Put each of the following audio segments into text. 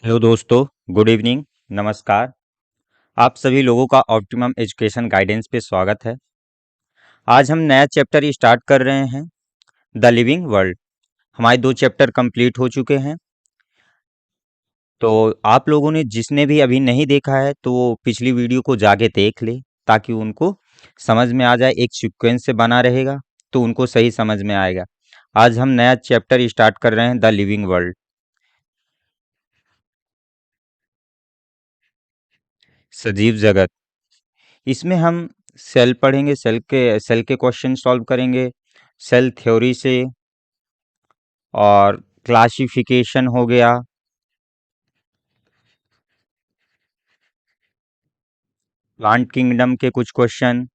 Hello दोस्तों, good evening, नमस्कार। आप सभी लोगों का ऑप्टिमम एजुकेशन गाइडेंस पे स्वागत है। आज हम नया चैप्टर स्टार्ट कर रहे हैं, द लिविंग वर्ल्ड। हमारे 2 चैप्टर कंप्लीट हो चुके हैं। तो आप लोगों ने जिसने भी अभी नहीं देखा है तो वो पिछली वीडियो को जाके देख ले, ताकि उनको समझ में आ जाए। एक सीक्वेंस से बना रहेगा तो उनको सही समझ में आएगा। आज हम नया चैप्टर स्टार्ट कर रहे हैं, द लिविंग वर्ल्ड, सजीव जगत। इसमें हम सेल पढ़ेंगे, सेल के क्वेश्चन सॉल्व करेंगे, सेल थ्योरी से, और क्लासिफिकेशन हो गया, प्लांट किंगडम के कुछ क्वेश्चन।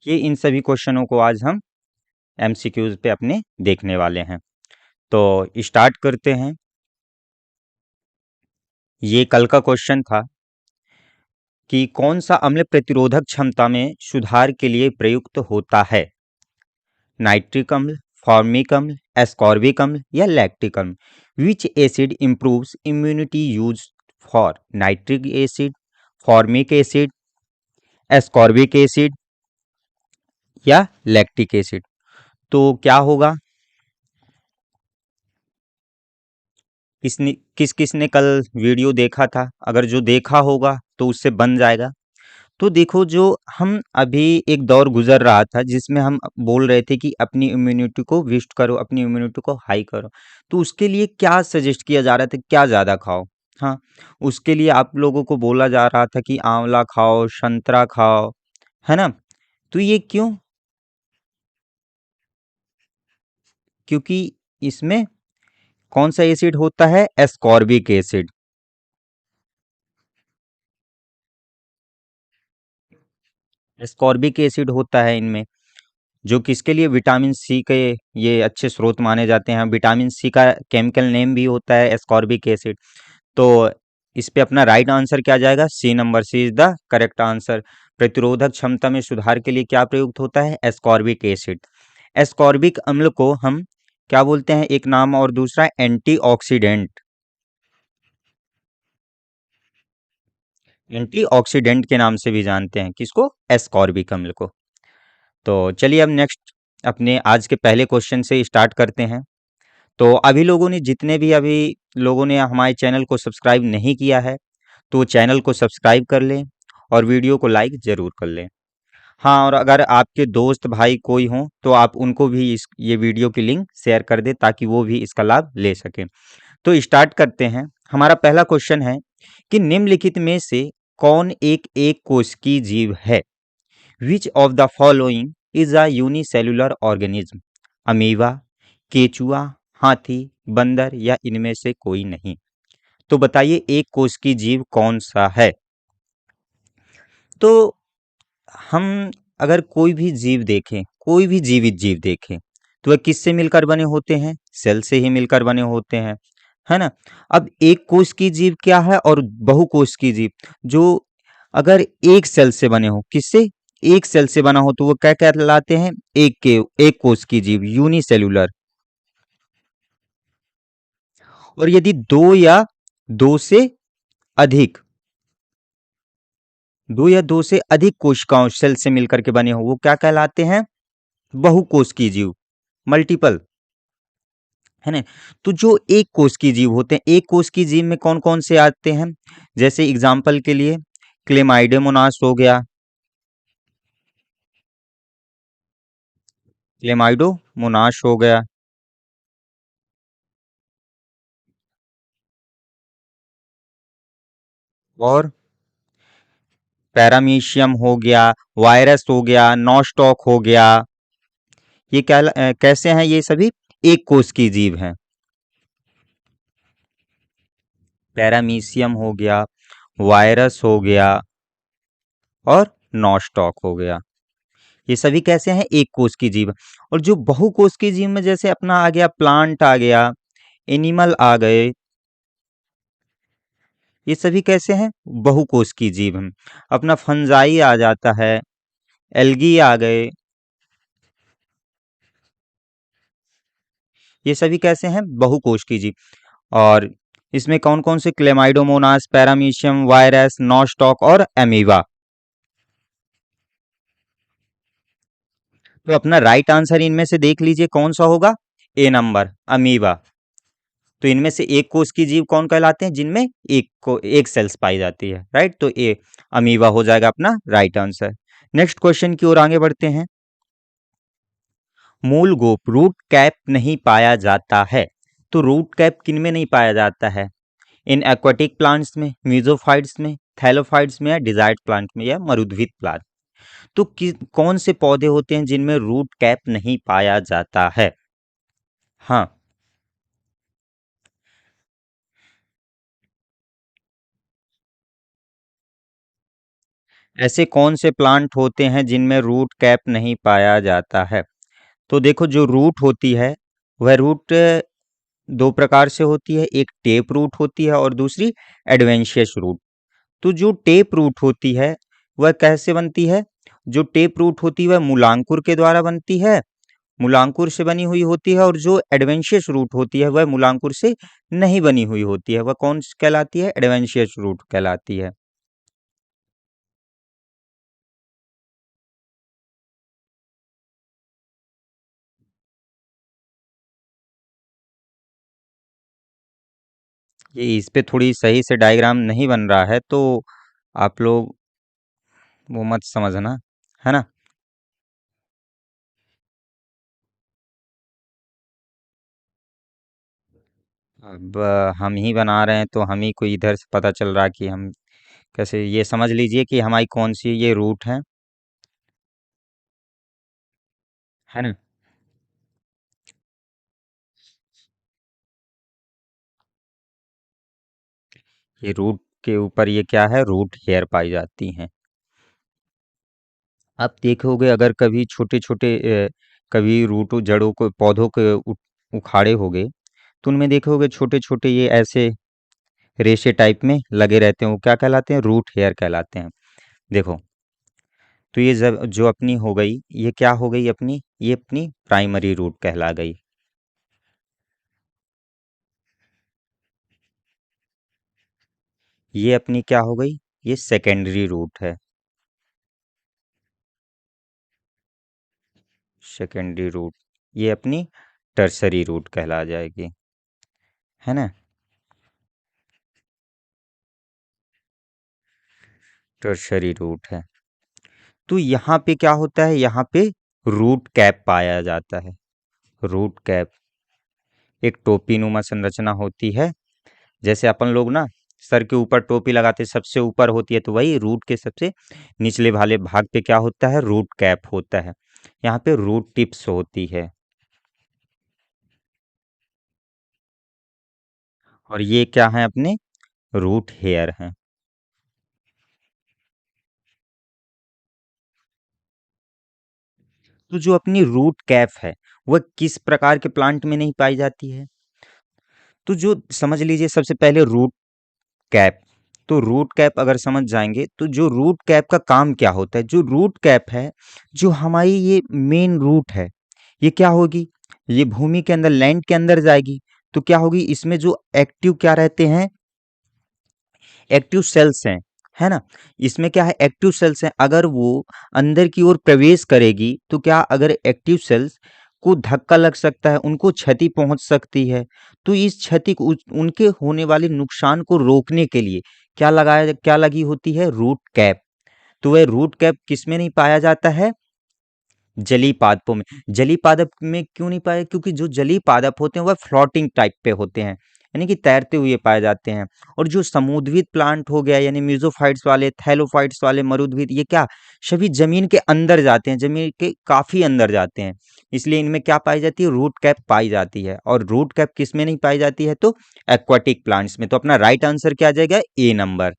ये इन सभी क्वेश्चनों को आज हम एमसीक्यूज पे अपने देखने वाले हैं। तो स्टार्ट करते हैं। ये कल का क्वेश्चन था कि कौन सा अम्ल प्रतिरोधक क्षमता में सुधार के लिए प्रयुक्त होता है। नाइट्रिक अम्ल, फॉर्मिक अम्ल, एस्कॉर्बिक अम्ल या लैक्टिक अम्ल। विच acid improves immunity use for nitric acid, formic acid, ascorbic acid या लैक्टिक एसिड। तो क्या होगा, किस किसने कल वीडियो देखा था? अगर जो देखा होगा तो उससे बन जाएगा। तो देखो, जो हम अभी एक दौर गुजर रहा था जिसमें हम बोल रहे थे कि अपनी इम्यूनिटी को बूस्ट करो, अपनी इम्यूनिटी को हाई करो। तो उसके लिए क्या सजेस्ट किया जा रहा था, क्या ज़्यादा खाओ। हाँ, उसके लिए आप लोगों को बोला जा रहा था कि आंवला खाओ, संतरा खाओ, है ना। तो ये क्यों? क्योंकि इसमें कौन सा एसिड होता है? Ascorbic acid. एस्कॉर्बिक एसिड होता है इनमें, जो किसके लिए? विटामिन सी के ये अच्छे स्रोत माने जाते हैं। विटामिन सी का केमिकल नेम भी होता है एस्कॉर्बिक एसिड। तो इस पे अपना राइट आंसर क्या जाएगा? C number, C is the correct answer. प्रतिरोधक क्षमता में सुधार के लिए क्या प्रयुक्त होता है? Ascorbic acid. एस्कॉर्बिक अम्ल को हम क्या बोलते हैं? एक नाम और दूसरा एंटीऑक्सीडेंट। एंटीऑक्सीडेंट के नाम से भी जानते हैं किसको? एस्कॉर्बिक अम्ल को। तो चलिए अब नेक्स्ट अपने आज के पहले क्वेश्चन से स्टार्ट करते हैं। तो अभी लोगों ने, जितने भी अभी लोगों ने हमारे चैनल को सब्सक्राइब नहीं किया है, तो चैनल को सब्सक्राइब कर लें और वीडियो को लाइक ज़रूर कर लें। हाँ, और अगर आपके दोस्त भाई कोई हों तो आप उनको भी ये वीडियो की लिंक शेयर कर दें, ताकि वो भी इसका लाभ ले सकें। तो स्टार्ट करते हैं। हमारा पहला क्वेश्चन है कि निम्नलिखित में से कौन एक कोशिकीय जीव है? Which of the following is a unicellular organism? Amoeba, केचुआ, हाथी, बंदर या इनमें से कोई नहीं। तो बताइए, एक कोशिकीय जीव कौन सा है? तो हम अगर कोई भी जीव देखें, कोई भी जीवित जीव देखें, तो वह किससे मिलकर बने होते हैं? सेल से ही मिलकर बने होते हैं, है ना। अब एक कोश की जीव क्या है और बहुकोश की जीव? जो अगर एक सेल से बने हो, किससे? एक सेल से बना हो, तो वो क्या कहलाते हैं? एक कोश की जीव, यूनिसेलुलर। और यदि दो या दो से अधिक, दो या दो से अधिक कोशिकाओं सेल से मिलकर के बने हो, वो क्या कहलाते हैं? बहुकोश की जीव, मल्टीपल, है ना। तो जो एक कोश की जीव होते हैं, एक कोश की जीव में कौन कौन से आते हैं? जैसे एग्जाम्पल के लिए क्लेमाइडोमोनास हो गया, क्लेमाइडोमोनास हो गया, और पैरामीशियम हो गया, वायरस हो गया, नॉस्टॉक हो गया। ये कैसे हैं? ये सभी एक कोश की जीव हैं। पैरामीशियम हो गया, वायरस हो गया, और नॉस्टॉक हो गया। ये सभी कैसे हैं? एक कोश की जीव। और जो बहुकोश की जीव में जैसे अपना आ गया, प्लांट आ गया, एनिमल आ गए, ये सभी कैसे हैं? बहुकोश की जीव हैं। अपना फंजाई आ जाता है, एल्गी आ गए, ये सभी कैसे हैं? बहुकोष्ठीय जीव। और इसमें कौन कौन से? क्लेमाइडोमोनास, पैरामीशियम, वायरस, नॉस्टॉक और एमीबा। तो अपना राइट आंसर इनमें से देख लीजिए कौन सा होगा? ए नंबर, अमीबा। तो इनमें से एक कोष की जीव कौन कहलाते हैं? जिनमें एक सेल्स पाई जाती है, राइट। तो ए अमीबा हो जाएगा अपना राइट आंसर। नेक्स्ट क्वेश्चन की ओर आगे बढ़ते हैं। मूल गोप रूट कैप नहीं पाया जाता है। तो रूट कैप किन में नहीं पाया जाता है? इन एक्वाटिक प्लांट्स में, मीजोफाइट्स में, थैलोफाइट्स में, या डिजार्ट प्लांट में, या मरुद्भिद प्लांट। तो कौन से पौधे होते हैं जिनमें रूट कैप नहीं पाया जाता है? हाँ, ऐसे कौन से प्लांट होते हैं जिनमें रूट कैप नहीं पाया जाता है? तो देखो, जो रूट होती है वह रूट दो प्रकार से होती है। एक टेप रूट होती है और दूसरी एडवेंशियस रूट। तो जो टेप रूट होती है वह कैसे बनती है? जो टेप रूट होती है वह मूलांकुर के द्वारा बनती है, मूलांकुर से बनी हुई होती है। और जो एडवेंशियस रूट होती है वह मूलांकुर से नहीं बनी हुई होती है। वह कौन कहलाती है? एडवेंशियस रूट कहलाती है। ये इस पे थोड़ी सही से डायग्राम नहीं बन रहा है, तो आप लोग वो मत समझना, है ना। अब हम ही बना रहे हैं तो हम ही को इधर से पता चल रहा कि हम कैसे। ये समझ लीजिए कि हमारी कौन सी ये रूट है ना। ये रूट के ऊपर ये क्या है? रूट हेयर पाई जाती हैं। आप देखोगे अगर कभी छोटे छोटे कभी रूटों जड़ों को पौधों के उखाड़े होगे, तो उनमें देखोगे छोटे छोटे ये ऐसे रेशे टाइप में लगे रहते हैं। वो क्या कहलाते हैं? रूट हेयर कहलाते हैं। देखो, तो ये जो अपनी हो गई, ये क्या हो गई अपनी? ये अपनी प्राइमरी रूट कहला गई। ये अपनी क्या हो गई? ये सेकेंडरी रूट है। Secondary root. ये अपनी टर्सरी रूट कहला जाएगी, है ना। टर्सरी रूट है। तो यहाँ पे क्या होता है? यहाँ पे रूट कैप पाया जाता है। रूट कैप एक टोपी नुमा संरचना होती है। जैसे अपन लोग ना सर के ऊपर टोपी लगाते, सबसे ऊपर होती है, तो वही रूट के सबसे निचले वाले भाग पे क्या होता है? रूट कैप होता है। यहाँ पे रूट टिप्स होती है। और ये क्या है? अपने रूट हेयर हैं। तो जो अपनी रूट कैप है वह किस प्रकार के प्लांट में नहीं पाई जाती है? तो जो समझ लीजिए सबसे पहले रूट कैप। तो रूट कैप अगर समझ जाएंगे तो जो रूट कैप का काम क्या होता है? जो रूट कैप है, जो हमारी ये मेन रूट है, ये क्या होगी? ये भूमि के अंदर, लैंड के अंदर जाएगी। तो क्या होगी? इसमें जो एक्टिव क्या रहते हैं? एक्टिव सेल्स हैं, है ना। इसमें क्या है? एक्टिव सेल्स हैं। अगर वो अंदर की ओर प्रवेश करेगी तो क्या, अगर एक्टिव सेल्स को धक्का लग सकता है, उनको क्षति पहुंच सकती है। तो इस क्षति को उनके होने वाले नुकसान को रोकने के लिए क्या लगी होती है? Root cap. तो वह रूट कैप किस में नहीं पाया जाता है? जलीय पादपों में। जलीय पादप में क्यों नहीं पाए? क्योंकि जो जलीय पादप होते हैं वह फ्लोटिंग टाइप पे होते हैं, यानी कि तैरते हुए पाए जाते हैं। और जो समुद्रविद प्लांट हो गया, यानी मीजोफाइट्स वाले, थैलोफाइट्स वाले, मरुद्भिद, ये क्या, सभी जमीन के अंदर जाते हैं, जमीन के काफी अंदर जाते हैं। इसलिए इनमें क्या पाई जाती है? रूट कैप पाई जाती है। और रूट कैप किस में नहीं पाई जाती है? तो एक्वाटिक प्लांट्स में। तो अपना राइट आंसर क्या आ जाएगा? A number.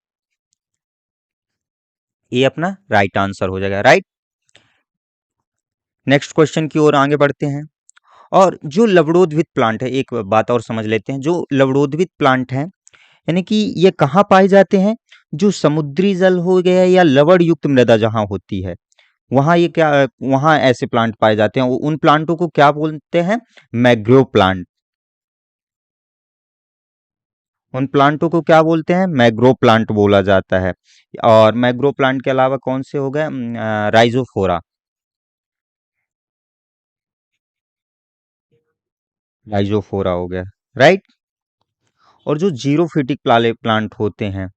ए अपना राइट आंसर हो जाएगा, राइट। नेक्स्ट क्वेश्चन की ओर आगे बढ़ते हैं। और जो लवणोद्भिद प्लांट है, एक बात और समझ लेते हैं। जो लवणोद्भिद प्लांट हैं, यानी कि ये कहाँ पाए जाते हैं? जो समुद्री जल हो गया या लवण युक्त मृदा जहाँ होती है, वहाँ ये क्या, वहाँ ऐसे प्लांट पाए जाते हैं। उन प्लांटों को क्या बोलते हैं? Mangrove plant. उन प्लांटों को क्या बोलते हैं? मैग्रो प्लांट बोला जाता है। और मैग्रो प्लांट के अलावा कौन से हो गए? राइजोफोरा। राइजोफोरा हो गया, राइट। और जो जीरोफिटिक वाले प्लांट होते हैं,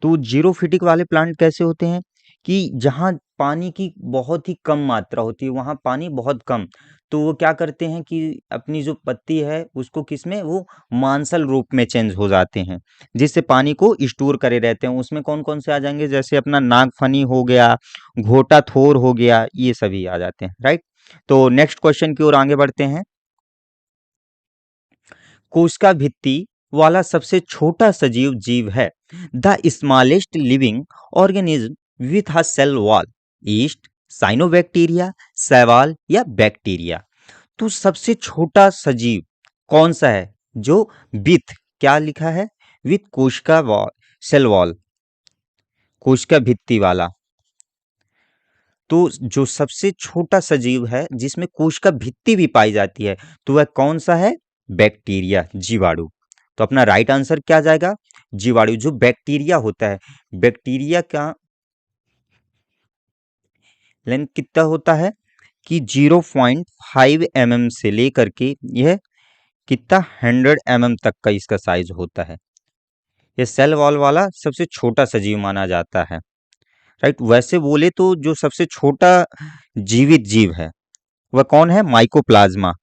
तो जीरोफिटिक वाले प्लांट कैसे होते हैं कि जहाँ पानी की बहुत ही कम मात्रा होती है, वहाँ पानी बहुत कम, तो वो क्या करते हैं कि अपनी जो पत्ती है उसको किसमें, वो मांसल रूप में चेंज हो जाते हैं, जिससे पानी को स्टोर करे रहते हैं। उसमें कौन कौन से आ जाएंगे? जैसे अपना नागफनी हो गया, घोटा थोर हो गया, ये सभी आ जाते हैं, राइट। तो नेक्स्ट क्वेश्चन की ओर आगे बढ़ते हैं। कोशिका भित्ति वाला सबसे छोटा सजीव जीव है। The smallest living organism with a cell wall, yeast, cyanobacteria, शैवाल या बैक्टीरिया। तो सबसे छोटा सजीव कौन सा है जो विथ, क्या लिखा है? विथ कोशिका वॉल, सेल वॉल, कोशिका भित्ति वाला। तो जो सबसे छोटा सजीव है जिसमें कोशिका भित्ति भी पाई जाती है, तो वह कौन सा है? बैक्टीरिया, जीवाणु। तो अपना राइट आंसर क्या जाएगा? जीवाणु। जो बैक्टीरिया होता है, बैक्टीरिया का लेंथ कितना होता है कि 0.5 mm से लेकर के यह कितना 100 mm तक का इसका साइज होता है। ये सेल वॉल वाला सबसे छोटा सजीव माना जाता है, राइट। वैसे बोले तो जो सबसे छोटा जीवित जीव है वह कौन है? माइकोप्लाज्मा।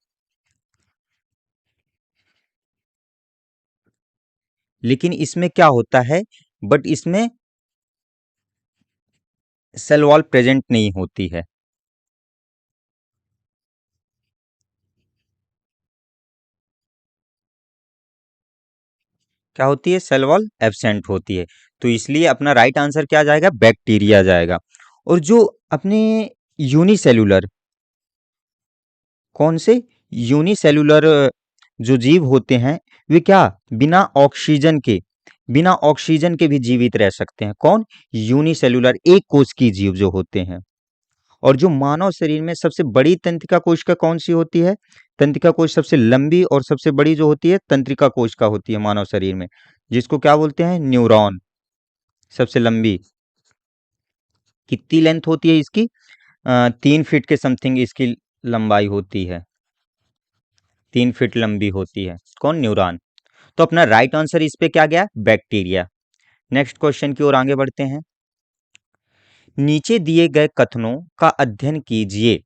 लेकिन इसमें क्या होता है, बट इसमें सेल वॉल प्रेजेंट नहीं होती है। क्या होती है? सेल वॉल एब्सेंट होती है। तो इसलिए अपना राइट आंसर क्या जाएगा? बैक्टीरिया जाएगा। और जो अपने यूनिसेलुलर, कौन से? यूनिसेलुलर जो जीव होते हैं, वे क्या बिना ऑक्सीजन के, बिना ऑक्सीजन के भी जीवित रह सकते हैं। कौन? यूनिसेलुलर, एक कोश की जीव जो होते हैं। और जो मानव शरीर में सबसे बड़ी तंत्रिका कोशिका कौन सी होती है? तंत्रिका कोश सबसे लंबी और सबसे बड़ी जो होती है तंत्रिका कोशिका होती है मानव शरीर में, जिसको क्या बोलते हैं? न्यूरॉन। सबसे लंबी कितनी लेंथ होती है इसकी? 3 फीट के समथिंग इसकी लंबाई होती है, 3 फीट लंबी होती है। कौन? न्यूरॉन। तो अपना राइट आंसर इस पे क्या गया? बैक्टीरिया। नेक्स्ट क्वेश्चन की ओर आगे बढ़ते हैं। नीचे दिए गए कथनों का अध्ययन कीजिए।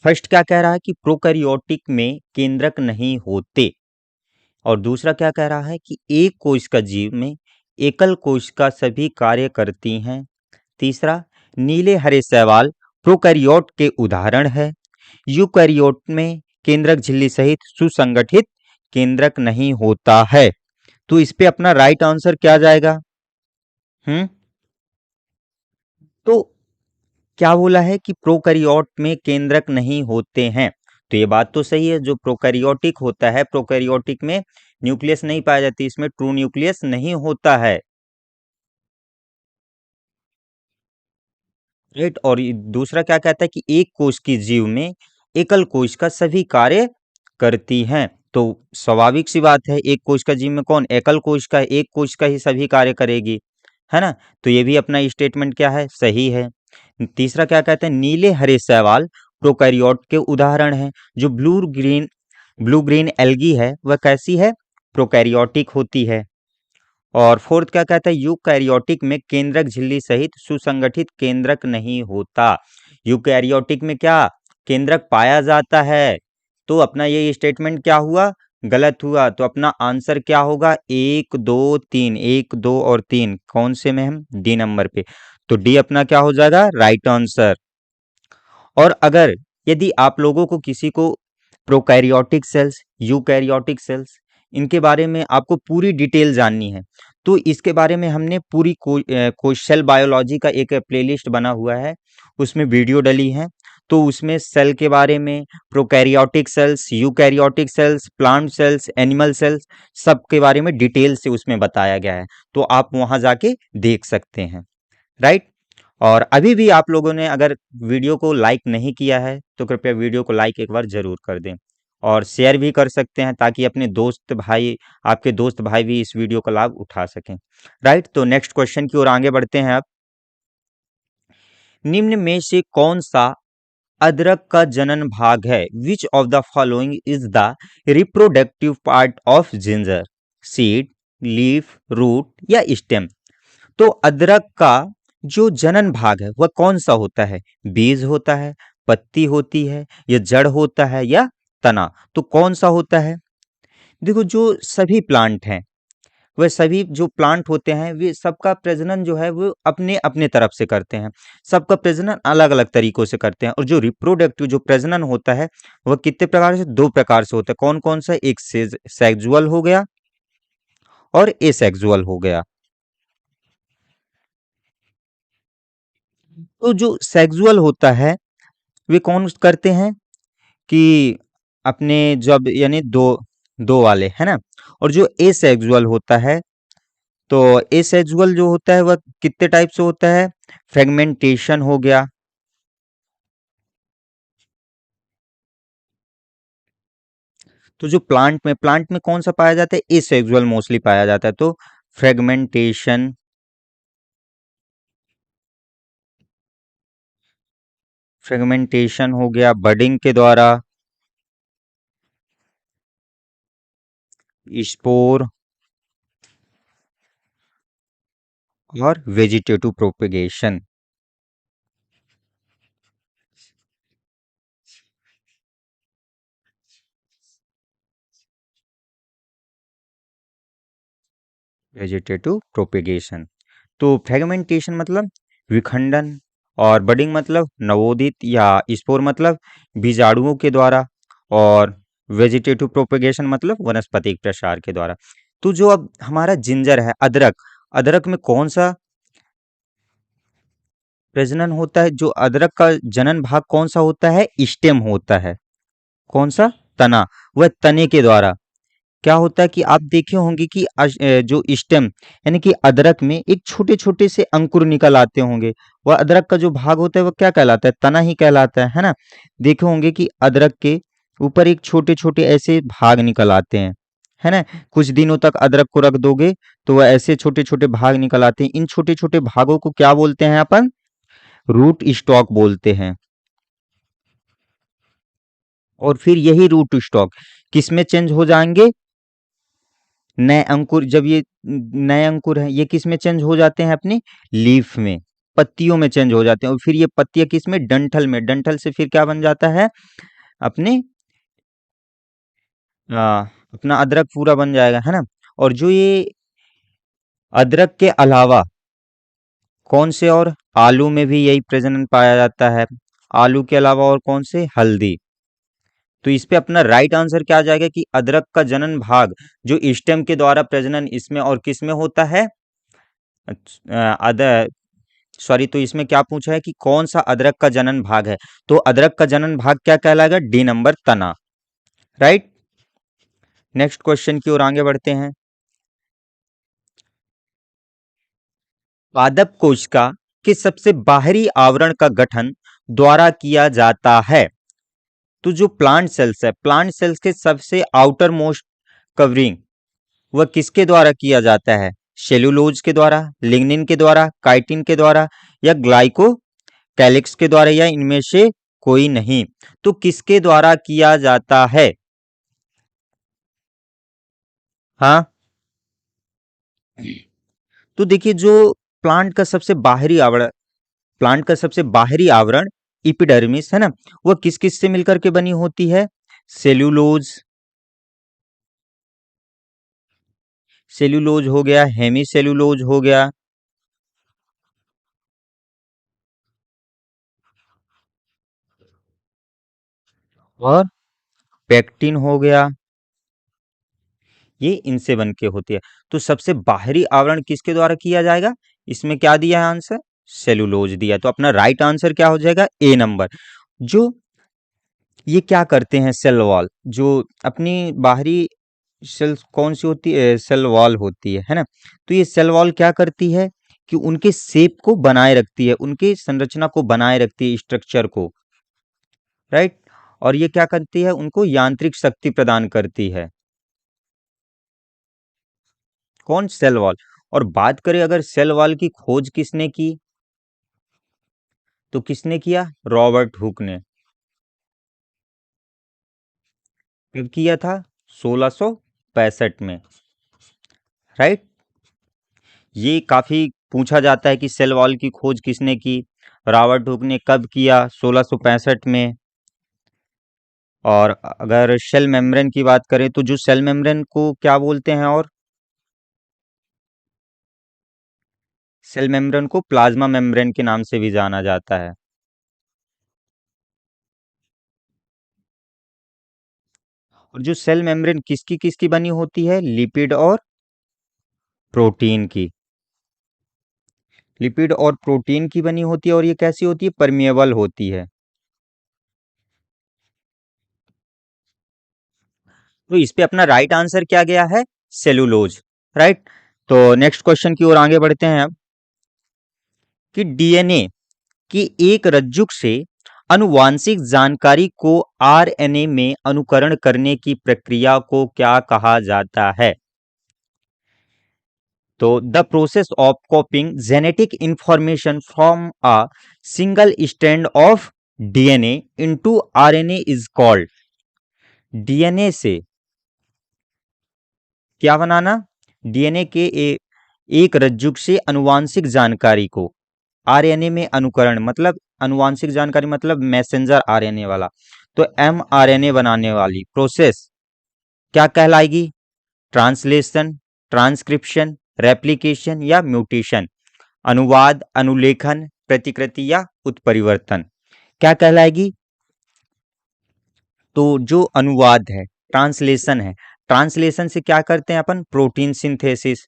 फर्स्ट क्या कह रहा है कि प्रोकैरियोटिक में केंद्रक नहीं होते। और दूसरा क्या कह रहा है कि एक कोशिका जीव में एकल कोशिका सभी कार्य करती हैं। तीसरा, नीले हरे शैवाल प्रोकैरियोट के उदाहरण है। यूकैरियोट में केंद्रक झिल्ली सहित सुसंगठित केंद्रक नहीं होता है। तो इस पे अपना राइट आंसर क्या जाएगा? हम्म तो क्या बोला है कि प्रोकैरियोट में केंद्रक नहीं होते हैं। तो ये बात तो सही है। जो प्रोकैरियोटिक होता है, प्रोकैरियोटिक में न्यूक्लियस नहीं पाया जाती, इसमें ट्रू न्यूक्लियस नहीं होता है, राइट। और दूसरा क्या कहता है कि एक कोश की जीव में एकल कोश का सभी कार्य करती हैं। तो स्वाभाविक सी बात है, एक कोश का जीव में कौन? एकल कोश का, एक कोश का ही सभी कार्य करेगी, है ना। तो ये भी अपना स्टेटमेंट क्या है? सही है। तीसरा क्या कहते हैं? नीले हरे शैवाल प्रोकैरियोट के उदाहरण हैं। जो ब्लू ग्रीन एल्गी है वह कैसी है? प्रोकैरियोटिक होती है। और फोर्थ क्या कहता है? यूकैरियोटिक में केंद्रक झिल्ली सहित सुसंगठित केंद्रक नहीं होता। यूकैरियोटिक में क्या केंद्रक पाया जाता है। तो अपना ये स्टेटमेंट क्या हुआ? गलत हुआ। तो अपना आंसर क्या होगा? 1 2 3, 1 2 और 3 कौन से में? हम डी नंबर पे। तो डी अपना क्या हो जाएगा? Right answer. और अगर यदि आप लोगों को किसी को प्रोकैरियोटिक सेल्स, यूकैरियोटिक सेल्स, इनके बारे में आपको पूरी डिटेल जाननी है, तो इसके बारे में हमने पूरी सेल बायोलॉजी का एक प्लेलिस्ट बना हुआ है, उसमें वीडियो डली है। तो उसमें सेल के बारे में, prokaryotic cells, eukaryotic cells, plant cells, animal cells, सब के बारे में डिटेल से उसमें बताया गया है। तो आप वहां जाके देख सकते हैं, राइट। और अभी भी आप लोगों ने अगर वीडियो को लाइक नहीं किया है तो कृपया वीडियो को लाइक एक बार जरूर कर दें। और शेयर भी कर सकते हैं ताकि अपने दोस्त भाई, आपके दोस्त भाई भी इस वीडियो का लाभ उठा सकें। राइट, तो नेक्स्ट क्वेश्चन की ओर आगे बढ़ते हैं अब। निम्न में से कौन सा अदरक का जनन भाग है? Which of the following is the reproductive part of ginger? Seed, leaf, root या स्टेम? तो अदरक का जो जनन भाग है वह कौन सा होता है? बीज होता है, पत्ती होती है, या जड़ होता है, या तना? तो कौन सा होता है? देखो, जो सभी प्लांट हैं, वह सभी जो प्लांट होते हैं वे सबका प्रजनन जो है वो अपने अपने तरफ से करते हैं। सबका प्रजनन अलग अलग तरीकों से करते हैं। और जो रिप्रोडक्टिव जो प्रजनन होता है वह कितने प्रकार से? दो प्रकार से होता है। कौन कौन सा? एक सेक्सुअल हो गया और एसेक्सुअल हो गया। तो जो सेक्सुअल होता है वे कौन करते हैं कि अपने जब यानी दो दो वाले है ना। और जो एसेक्सुअल होता है, तो एसेक्सुअल जो होता है वह कितने टाइप से होता है? फ्रेगमेंटेशन हो गया। तो जो प्लांट में कौन सा पाया जाता है? एसेक्सुअल मोस्टली पाया जाता है। तो फ्रेगमेंटेशन, फ्रेगमेंटेशन हो गया बडिंग के द्वारा, स्पोर, और वेजिटेटिव प्रोपेगेशन। Vegetative propagation. तो फ्रेगमेंटेशन मतलब विखंडन, और बडिंग मतलब नवोदित, या स्पोर मतलब बीजाणुओं के द्वारा, और वेजिटेटिव प्रोपेगेशन मतलब वनस्पतिक प्रसार के द्वारा। तो जो अब हमारा जिंजर है, अदरक, अदरक में कौन सा प्रजनन होता है? जो अदरक का जनन भाग कौन सा होता है? स्टेम होता है। कौन सा? तना। वह तने के द्वारा क्या होता है कि आप देखे होंगे कि जो स्टेम यानी कि अदरक में एक छोटे छोटे से अंकुर निकल आते होंगे। वह अदरक का जो भाग होता है वह क्या कहलाता है? तना ही कहलाता है ना। देखे होंगे कि अदरक के ऊपर एक छोटे छोटे ऐसे भाग निकल आते हैं, है ना। कुछ दिनों तक अदरक को रख दोगे तो वह ऐसे छोटे छोटे भाग निकल आते हैं। इन छोटे छोटे भागों को क्या बोलते हैं अपन? रूट स्टॉक बोलते हैं। और फिर यही रूट स्टॉक किस में चेंज हो जाएंगे? नए अंकुर, जब ये नए अंकुर हैं ये किस में चेंज हो जाते हैं? अपनी लीफ में, पत्तियों में चेंज हो जाते हैं। और फिर ये पत्तियां किस में? डंठल में। डंठल से फिर क्या बन जाता है? अपने अपना अदरक पूरा बन जाएगा, है ना। और जो ये अदरक के अलावा कौन से और? आलू में भी यही प्रजनन पाया जाता है। आलू के अलावा और कौन से? हल्दी। तो इस पे अपना राइट आंसर क्या आ जाएगा कि अदरक का जनन भाग जो स्टेम के द्वारा प्रजनन इसमें और किस में होता है? अदर सॉरी, तो इसमें क्या पूछा है कि कौन सा अदरक का जनन भाग है? तो अदरक का जनन भाग क्या कहलाएगा? डी नंबर, तना। राइट, नेक्स्ट क्वेश्चन की ओर आगे बढ़ते हैं। पादप कोशिका के सबसे बाहरी आवरण का गठन द्वारा किया जाता है? तो जो प्लांट सेल्स है, प्लांट सेल्स के सबसे आउटर मोस्ट कवरिंग वह किसके द्वारा किया जाता है? सेलुलोज के द्वारा, लिग्निन के द्वारा, काइटिन के द्वारा, या ग्लाइको कैलिक्स के द्वारा, या इनमें से कोई नहीं? तो किसके द्वारा किया जाता है? हाँ, तो देखिए, जो प्लांट का सबसे बाहरी आवरण प्लांट का सबसे बाहरी आवरण इपिडर्मिस है ना, वह किस किस से मिलकर के बनी होती है? सेल्यूलोज, सेल्यूलोज हो गया, हेमी सेल्यूलोज हो गया, और पेक्टिन हो गया। ये इनसे बन के होती है। तो सबसे बाहरी आवरण किसके द्वारा किया जाएगा? इसमें क्या दिया है आंसर? सेलुलोज दिया। तो अपना राइट आंसर क्या हो जाएगा? A number. जो ये क्या करते हैं? सेल वॉल, जो अपनी बाहरी सेल्स कौन सी होती है? सेल वॉल होती है ना। तो ये सेल वॉल क्या करती है कि उनके शेप को बनाए रखती है, उनके संरचना को बनाए रखती है, स्ट्रक्चर को। राइट। और ये क्या करती है, उनको यांत्रिक शक्ति प्रदान करती है। कौन? Cell wall. और बात करें अगर सेल वॉल की खोज किसने की, तो किसने किया? रॉबर्ट हुक ने। कब किया था? 1665 में। राइट। ये काफी पूछा जाता है कि सेल वॉल की खोज किसने की। रॉबर्ट हुक ने कब किया? 1665 में। और अगर सेल मेम्ब्रेन की बात करें तो जो सेल मेम्ब्रेन को क्या बोलते हैं? और सेल मेम्ब्रेन को प्लाज्मा मेम्ब्रेन के नाम से भी जाना जाता है। और जो सेल मेम्ब्रेन किसकी किसकी बनी होती है? लिपिड और प्रोटीन की। लिपिड और प्रोटीन की बनी होती है, और ये कैसी होती है? परमिएबल होती है। तो इस पे अपना राइट आंसर क्या गया है? सेलुलोज। राइट। तो नेक्स्ट क्वेश्चन की ओर आगे बढ़ते हैं अब, कि डीएनए की एक रज्जुक से आनुवांशिक जानकारी को आरएनए में अनुकरण करने की प्रक्रिया को क्या कहा जाता है? तो the process of कॉपिंग genetic information from a single strand of DNA into RNA is called. DNA से क्या बनाना? डीएनए के एक रज्जुक से अनुवांशिक जानकारी को आरएनए में अनुकरण, मतलब अनुवांशिक जानकारी मतलब मैसेंजर आरएनए वाला, तो एमआरएनए बनाने वाली प्रोसेस क्या कहलाएगी? ट्रांसलेशन, ट्रांसक्रिप्शन, रेप्लिकेशन या म्यूटेशन। अनुवाद, अनुलेखन, प्रतिकृति या उत्परिवर्तन क्या कहलाएगी? तो जो अनुवाद है, ट्रांसलेशन है, ट्रांसलेशन से क्या करते हैं अपन? Protein synthesis.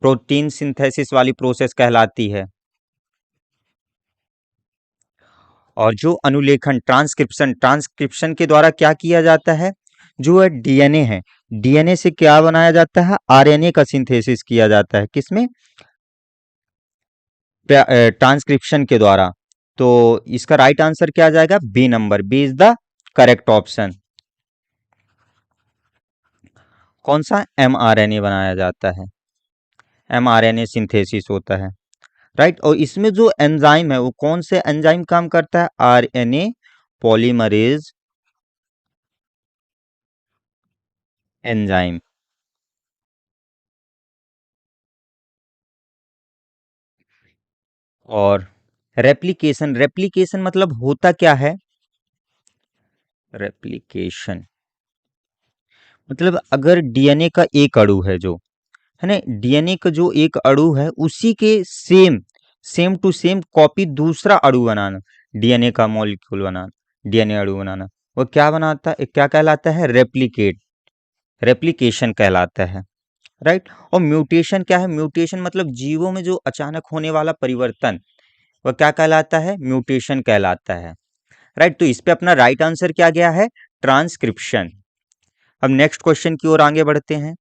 प्रोटीन सिंथेसिस वाली प्रोसेस कहलाती है। और जो अनुलेखन, ट्रांसक्रिप्शन, ट्रांसक्रिप्शन के द्वारा क्या किया जाता है? जो डीएनए है, डीएनए से क्या बनाया जाता है? आरएनए का सिंथेसिस किया जाता है। किसमें? ट्रांसक्रिप्शन के द्वारा। तो इसका राइट आंसर क्या आ जाएगा? B number. B is the correct option. कौन सा? एमआरएनए बनाया जाता है, एमआरएनए सिंथेसिस होता है। राइट। और इसमें जो एंजाइम है वो कौन से एंजाइम काम करता है? RNA polymerase enzyme. और रेप्लिकेशन, रेप्लिकेशन मतलब होता क्या है? रेप्लिकेशन मतलब अगर डीएनए का एक अणु है, जो है ना, डीएनए का जो एक अणु है उसी के same same to same copy दूसरा अणु बनाना, डीएनए का मॉलिक्यूल बनाना, डीएनए अणु बनाना, वो क्या बनाता है, क्या कहलाता है? रेप्लिकेट, रेप्लिकेशन कहलाता है। राइट। और म्यूटेशन क्या है? म्यूटेशन मतलब जीवों में जो अचानक होने वाला परिवर्तन, वह क्या कहलाता है? म्यूटेशन कहलाता है। राइट। तो इस पे अपना राइट आंसर क्या गया है? ट्रांसक्रिप्शन। अब नेक्स्ट क्वेश्चन की ओर आगे बढ़ते हैं।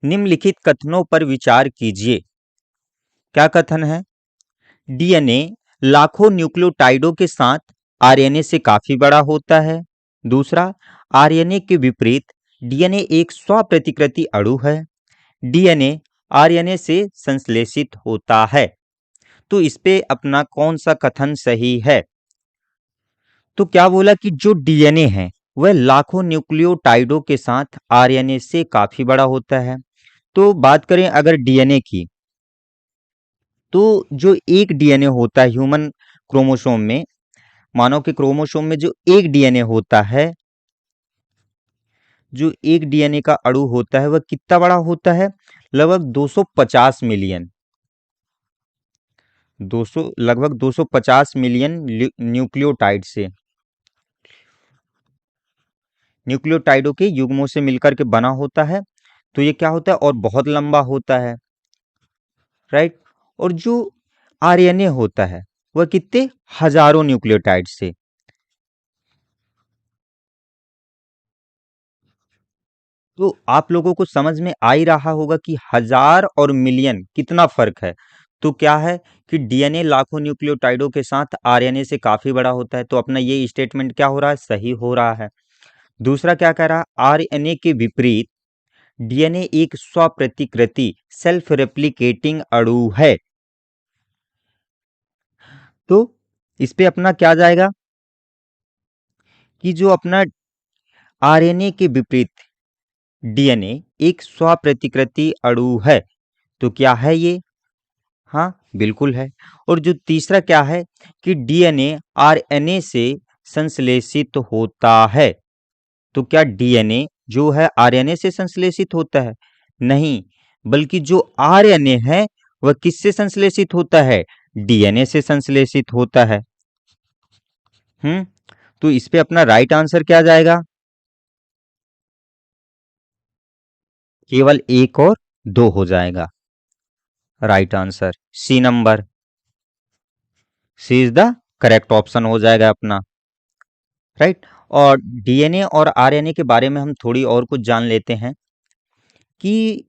निम्नलिखित कथनों पर विचार कीजिए। क्या कथन है? डीएनए लाखों न्यूक्लियोटाइडों के साथ आरएनए से काफी बड़ा होता है। दूसरा, आरएनए के विपरीत डीएनए एक स्वप्रतिकृति अणु है। डीएनए आरएनए से संश्लेषित होता है। तो इस पे अपना कौन सा कथन सही है? तो क्या बोला कि जो डीएनए है वह लाखों न्यूक्लियोटाइडों के साथ आरएनए से काफी बड़ा होता है। तो बात करें अगर डीएनए की, तो जो एक डीएनए होता है ह्यूमन क्रोमोसोम में, मानव के क्रोमोसोम में जो एक डीएनए होता है, जो एक डीएनए का अणु होता है वह कितना बड़ा होता है? लगभग 250 मिलियन, 200, लगभग 250 मिलियन न्यूक्लियोटाइड से, न्यूक्लियोटाइडों के युग्मों से मिलकर के बना होता है। तो ये क्या होता है? और बहुत लंबा होता है। राइट। और जो आरएनए होता है वह कितने? हजारों न्यूक्लियोटाइड से। तो आप लोगों को समझ में आ ही रहा होगा कि हजार और मिलियन कितना फर्क है। तो क्या है कि डीएनए लाखों न्यूक्लियोटाइडों के साथ आरएनए से काफी बड़ा होता है। तो अपना ये स्टेटमेंट क्या हो रहा है, सही हो रहा है। दूसरा क्या कह रहा है, आरएनए के विपरीत डीएनए एक स्वप्रतिकृति सेल्फ रेप्लिकेटिंग अणु है। तो इस पे अपना क्या जाएगा कि जो अपना आरएनए के विपरीत डीएनए एक स्वप्रतिकृति अणु है। तो क्या है ये, हाँ बिल्कुल है। और जो तीसरा क्या है कि डीएनए आरएनए से संश्लेषित होता है। तो क्या डीएनए जो है आरएनए से संश्लेषित होता है, नहीं, बल्कि जो आरएनए है वह किससे संश्लेषित होता है, डीएनए से संश्लेषित होता है। हम्म तो इस पे अपना राइट आंसर क्या जाएगा, केवल एक और दो हो जाएगा। Right answer C number, C is the correct option हो जाएगा अपना। राइट। और डीएनए और आरएनए के बारे में हम थोड़ी और कुछ जान लेते हैं कि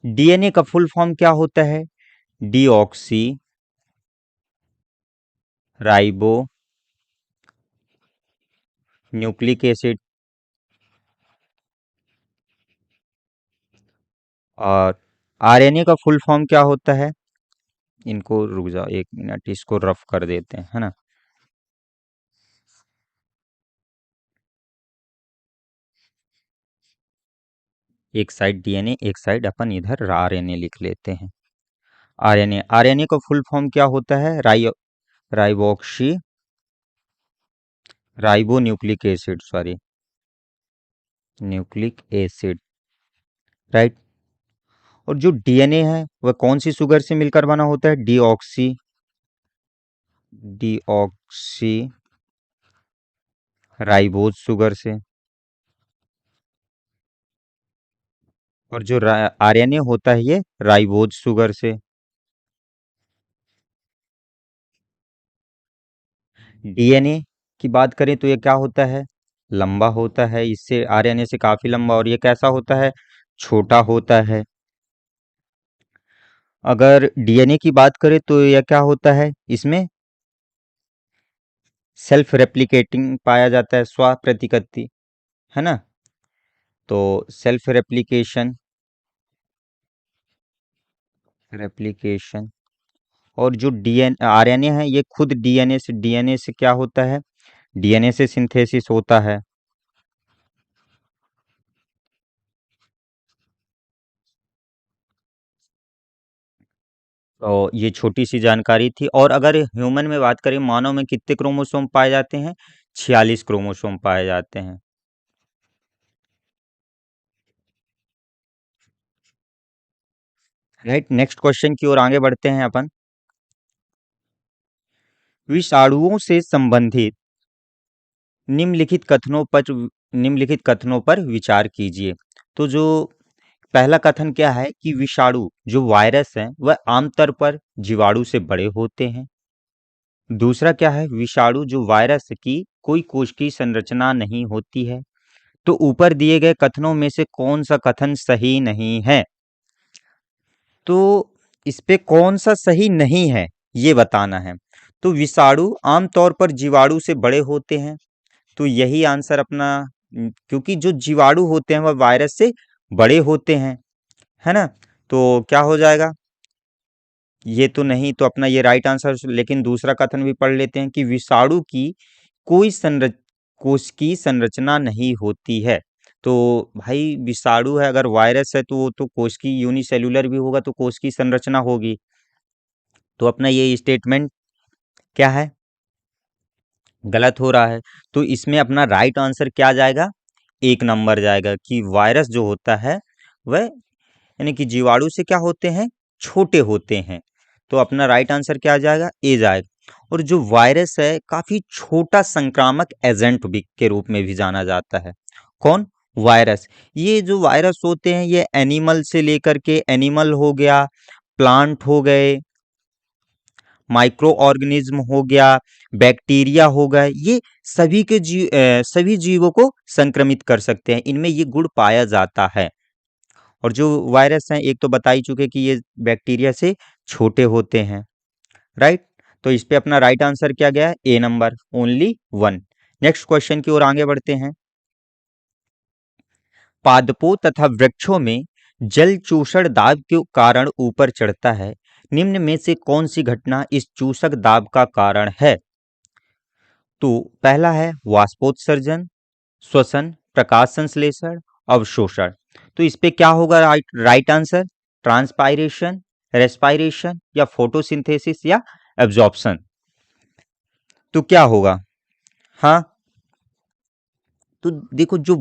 डीएनए का फुल फॉर्म क्या होता है, डीऑक्सी राइबो न्यूक्लिक एसिड। और आरएनए का फुल फॉर्म क्या होता है, इनको रुक जाओ एक मिनट, इसको रफ कर देते हैं, है ना। एक साइड डीएनए, एक साइड अपन इधर आरएनए लिख लेते हैं। आरएनए, आरएनए का फुल फॉर्म क्या होता है, राइबोक्सी ribonucleic acid, sorry nucleic acid. Right. और जो डीएनए है वह कौन सी शुगर से मिलकर बना होता है, डीऑक्सी डीऑक्सी राइबोज शुगर से। और जो आरएनए होता है ये राइबोज शुगर से। डीएनए की बात करें तो ये क्या होता है, लंबा होता है, इससे आरएनए से काफी लंबा। और ये कैसा होता है, छोटा होता है। अगर डीएनए की बात करें तो यह क्या होता है, इसमें सेल्फ रेप्लिकेटिंग पाया जाता है, स्व प्रतिकृति, है ना। तो सेल्फ रेप्लिकेशन, रेप्लिकेशन। और जो डीएन आरएनए है ये खुद डीएनए से क्या होता है, डीएनए से सिंथेसिस होता है। तो ये छोटी सी जानकारी थी। और अगर ह्यूमन में बात करें, मानव में कितने क्रोमोसोम पाए जाते हैं, 46 क्रोमोसोम पाए जाते हैं। राइट, नेक्स्ट क्वेश्चन की ओर आगे बढ़ते हैं अपन। विषाणुओं से संबंधित निम्नलिखित कथनों पर विचार कीजिए। तो जो पहला कथन क्या है कि विषाणु जो वायरस है वह आमतौर पर जीवाणु से बड़े होते हैं। दूसरा क्या है, विषाणु जो वायरस की कोई कोशिकीय संरचना नहीं होती है। तो ऊपर दिए गए कथनों में से कौन सा कथन सही नहीं है, तो इस पे कौन सा सही नहीं है ये बताना है। तो विषाणु आमतौर पर जीवाणु से बड़े होते हैं, तो यही आंसर अपना, क्योंकि जो जीवाणु होते हैं वह वायरस से बड़े होते हैं, है ना। तो क्या हो जाएगा, ये तो नहीं, तो अपना ये राइट आंसर। लेकिन दूसरा कथन भी पढ़ लेते हैं कि विषाणु की कोई कोश की संरचना नहीं होती है। तो भाई विषाणु है, अगर वायरस है तो वो तो कोश की यूनिसेल्युलर भी होगा, तो कोश की संरचना होगी। तो अपना ये स्टेटमेंट क्या है, गलत हो रहा है। तो इसमें अपना राइट आंसर क्या जाएगा, एक नंबर जाएगा कि वायरस जो होता है वह, यानी कि जीवाणु से क्या होते हैं, छोटे होते हैं। तो अपना राइट आंसर क्या आ जाएगा, ए जाएगा। और जो वायरस है काफी छोटा संक्रामक एजेंट भी के रूप में भी जाना जाता है। कौन, वायरस। ये जो वायरस होते हैं ये एनिमल से लेकर के, एनिमल हो गया, प्लांट हो गए, माइक्रो ऑर्गेनिज्म हो गया, बैक्टीरिया हो गए, ये सभी जीवों को संक्रमित कर सकते हैं, इनमें ये गुण पाया जाता है। और जो वायरस हैं एक तो बता ही चुके कि ये बैक्टीरिया से छोटे होते हैं, राइट। तो इस पे अपना राइट आंसर क्या गया, A number, only one. Next question की ओर आगे बढ़ते हैं। पादपों तथा वृक्षों में जल चूषण दाब के कारण ऊपर चढ़ता है, निम्न में से कौन सी घटना इस चूसक दाब का कारण है? तो पहला है वाष्पोत्सर्जन, श्वसन, प्रकाश संश्लेषण, अवशोषण। तो इस पे क्या होगा right right answer, transpiration, respiration या फोटोसिंथेसिस या एब्जॉर्प्शन। तो क्या होगा? हाँ, तो देखो जो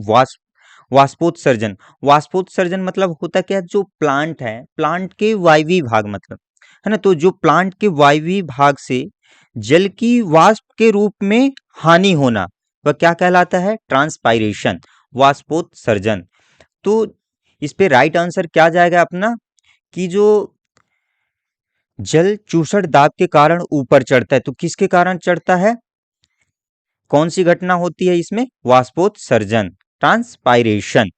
वाष्पोत्सर्जन, वाष्पोत्सर्जन मतलब होता क्या, जो प्लांट है, प्लांट के वायवीय भाग मतलब, है ना, तो जो प्लांट के वायवीय भाग से जल की वाष्प के रूप में हानि होना, वह क्या कहलाता है, ट्रांसपायरेशन, वाष्पोत्सर्जन। तो इस पे राइट आंसर क्या जाएगा अपना, कि जो जल चूसण दाब के कारण ऊपर चढ़ता है, तो किसके कारण चढ़ता है, कौन सी घटना होती है इसमें, वाष्पोत्सर्जन, ट्रांसपायरेशन।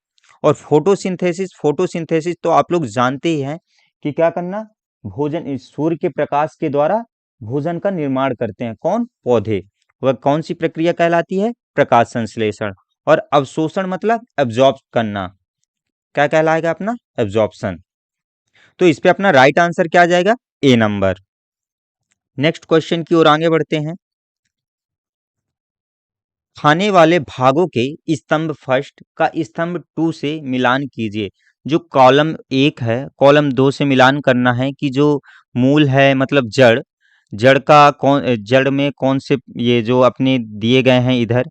और फोटोसिंथेसिस, फोटोसिंथेसिस तो आप लोग जानते ही हैं कि क्या करना, भोजन, सूर्य के प्रकाश के द्वारा भोजन का निर्माण करते हैं, कौन, पौधे। वह कौन सी प्रक्रिया कहलाती है, प्रकाश संश्लेषण। और अवशोषण मतलब एब्जॉर्ब करना, क्या कहलाएगा अपना, एब्जॉर्प्शन। तो इस पे अपना राइट आंसर क्या आ जाएगा, ए नंबर। नेक्स्ट क्वेश्चन की ओर आगे बढ़ते हैं। खाने वाले भागों के स्तंभ फर्स्ट का स्तंभ टू से मिलान कीजिए। जो कॉलम एक है, कॉलम दो से मिलान करना है कि जो मूल है मतलब जड़, जड़ का कौन, जड़ में कौन से, ये जो अपने दिए गए हैं इधर,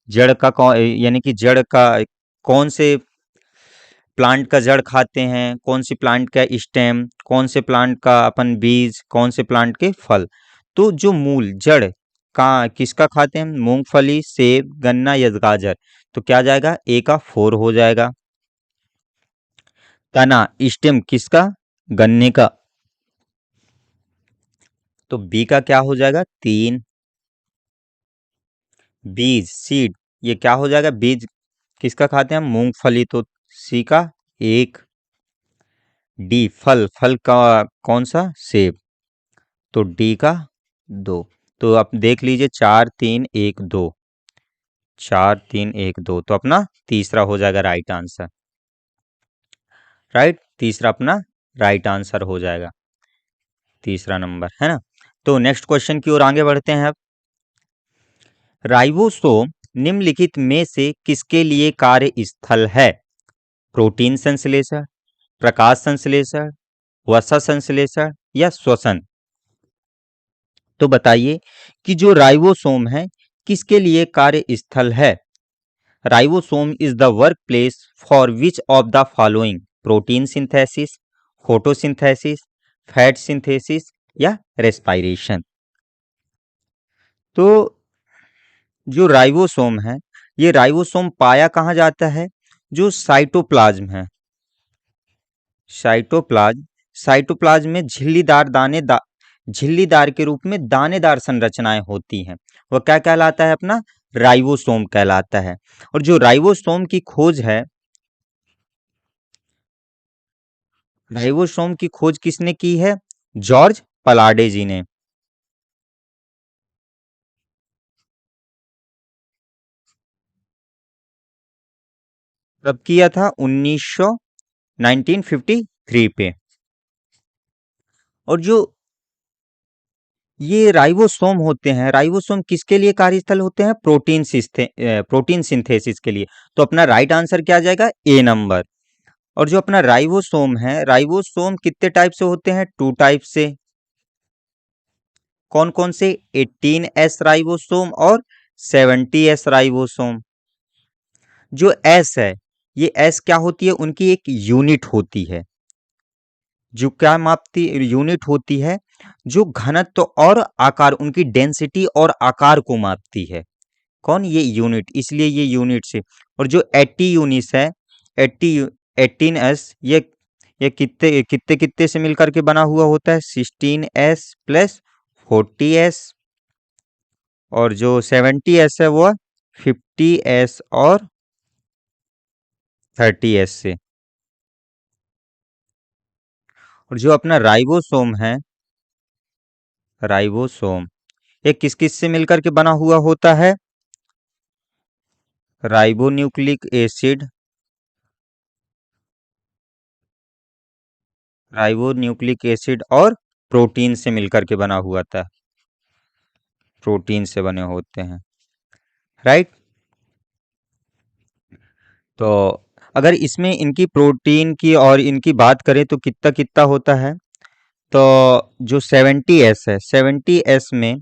जड़ का कौन, यानी कि जड़ का कौन से प्लांट का जड़ खाते हैं, कौन सी प्लांट का स्टेम, कौन से प्लांट का अपन बीज, कौन से प्लांट के फल। तो जो मूल जड़ का किसका खाते हैं, मूंगफली, सेब, गन्ना या गाजर। तो क्या जाएगा, ए का 4 हो जाएगा। तना, स्टेम किसका, गन्ने का, तो बी का क्या हो जाएगा, 3। बीज, सीड, ये क्या हो जाएगा, बीज किसका खाते हैं, मूंगफली, तो सी का 1। डी, फल, फल का कौन सा, सेब, तो डी का 2। तो आप देख लीजिए, 4 3 1 2, 4 3 1 2, तो अपना तीसरा हो जाएगा राइट आंसर, राइट, तीसरा अपना राइट आंसर हो जाएगा, तीसरा नंबर, है ना। तो नेक्स्ट क्वेश्चन की ओर आगे बढ़ते हैं अब। राइबोसोम निम्नलिखित में से किसके लिए कार्य स्थल है? प्रोटीन संश्लेषण, प्रकाश संश्लेषण, वसा संश्लेषण या श्वसन। तो बताइए कि जो राइबोसोम है किसके लिए कार्य स्थल है? Ribosome is the work place for which of the following, protein synthesis, photosynthesis, fat synthesis या रेस्पायरेशन। तो जो राइबोसोम है, ये राइबोसोम पाया कहाँ जाता है, जो साइटोप्लाज्म है, साइटोप्लाज्म, साइटोप्लाज्म में झिल्लीदार झिल्लीदार के रूप में दानेदार संरचनाएं होती हैं, वह क्या कहलाता है अपना, राइबोसोम कहलाता है। और जो राइबोसोम की खोज है, राइबोसोम की खोज किसने की है, जॉर्ज पलाडे जी ने। कब किया था, 1953 पे। और जो ये राइबोसोम होते हैं, राइबोसोम किसके लिए कार्यस्थल होते हैं, प्रोटीन सिंथेसिस के लिए। तो अपना राइट आंसर क्या आ जाएगा, ए नंबर। और जो अपना राइबोसोम है, राइबोसोम कितने टाइप से होते हैं, 2 टाइप से। कौन कौन से, 18S राइबोसोम और 70S राइबोसोम। जो एस है, ये एस क्या होती है, उनकी एक यूनिट होती है, जो क्या मापती यूनिट होती है, जो घनत्व और आकार, उनकी डेंसिटी और आकार को मापती है, कौन, ये यूनिट, इसलिए ये यूनिट से। और जो 80 यूनिट्स है, 80 18S, ये कितने कितने कितने से मिलकर के बना हुआ होता है, 16S प्लस 40S। और जो 70S है वो 50S और 30S से। और जो अपना राइबोसोम है, राइबोसोम, ये किस किस से मिलकर के बना हुआ होता है? राइबोन्यूक्लिक एसिड, राइबोन्यूक्लिक एसिड और प्रोटीन से मिलकर के बना हुआ था, प्रोटीन से बने होते हैं, राइट। तो अगर इसमें इनकी प्रोटीन की और इनकी बात करें तो कितना कितना होता है, तो जो 70S है, 70S में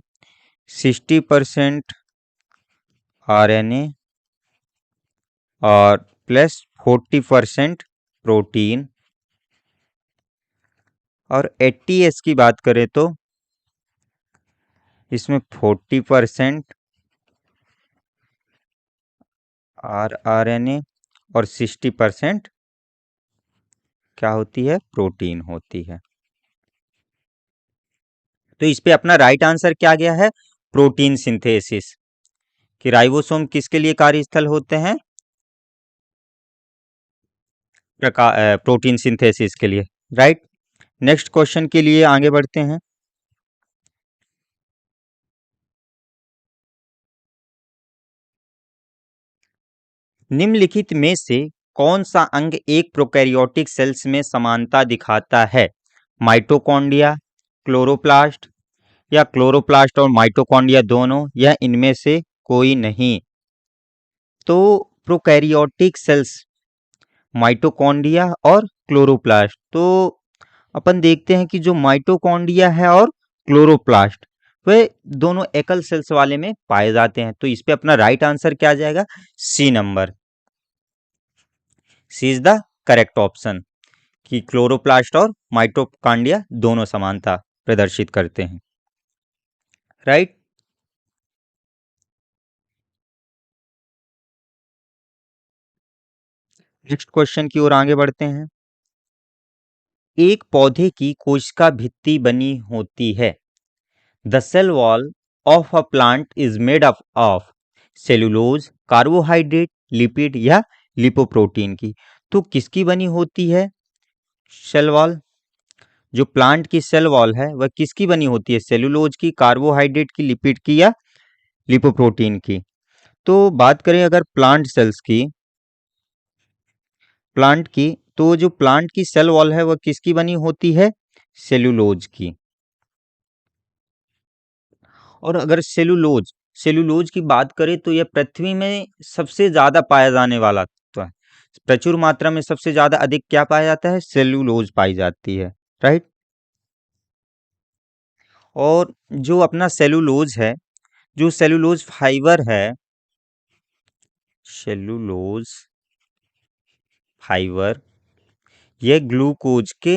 60% RNA और प्लस 40% प्रोटीन, और 80S की बात करें तो इसमें 40% RNA और 60% क्या होती है, प्रोटीन होती है। तो इस पे अपना राइट आंसर क्या गया है, प्रोटीन सिंथेसिस, कि राइबोसोम किसके लिए कार्यस्थल होते हैं, प्रोटीन सिंथेसिस के लिए, राइट। नेक्स्ट क्वेश्चन के लिए आगे बढ़ते हैं। निम्नलिखित में से कौन सा अंग एक प्रोकैरियोटिक सेल्स में समानता दिखाता है? माइटोकॉन्ड्रिया, क्लोरोप्लास्ट, या क्लोरोप्लास्ट और माइटोकॉन्ड्रिया दोनों, या इनमें से कोई नहीं? तो प्रोकैरियोटिक सेल्स, माइटोकॉन्ड्रिया और क्लोरोप्लास्ट, तो अपन देखते हैं कि जो माइटोकॉन्ड्रिया है और क्लोरोप्लास्ट, वे दोनों एकल सेल्स वाले में पाए जाते हैं। तो इस पे अपना राइट आंसर क्या आ जाएगा, C number, C is the correct option, कि क्लोरोप्लास्ट और माइटोकॉन्ड्रिया दोनों समानता प्रदर्शित करते हैं, राइट। नेक्स्ट क्वेश्चन की ओर आगे बढ़ते हैं। एक पौधे की कोशिका भित्ति बनी होती है। The cell wall of a plant is made up of cellulose, carbohydrate, lipid या लिपोप्रोटीन की। तो किसकी बनी होती है सेल वॉल? जो प्लांट की सेल वॉल है वह किसकी बनी होती है, सेलुलोज की, कार्बोहाइड्रेट की, लिपिड की, या लिपोप्रोटीन की? तो बात करें अगर प्लांट सेल्स की, प्लांट की, तो जो प्लांट की सेल वॉल है वह किसकी बनी होती है, सेलुलोज की। और अगर सेलुलोज, सेलुलोज की बात करें तो यह पृथ्वी में सबसे ज्यादा पाया जाने वाला तत्व है। प्रचुर मात्रा में सबसे ज्यादा अधिक क्या पाया जाता है, सेलुलोज पाई जाती है, राइट। और जो अपना सेलुलोज है, जो सेलुलोज फाइबर है, सेलुलोज फाइबर, यह ग्लूकोज के,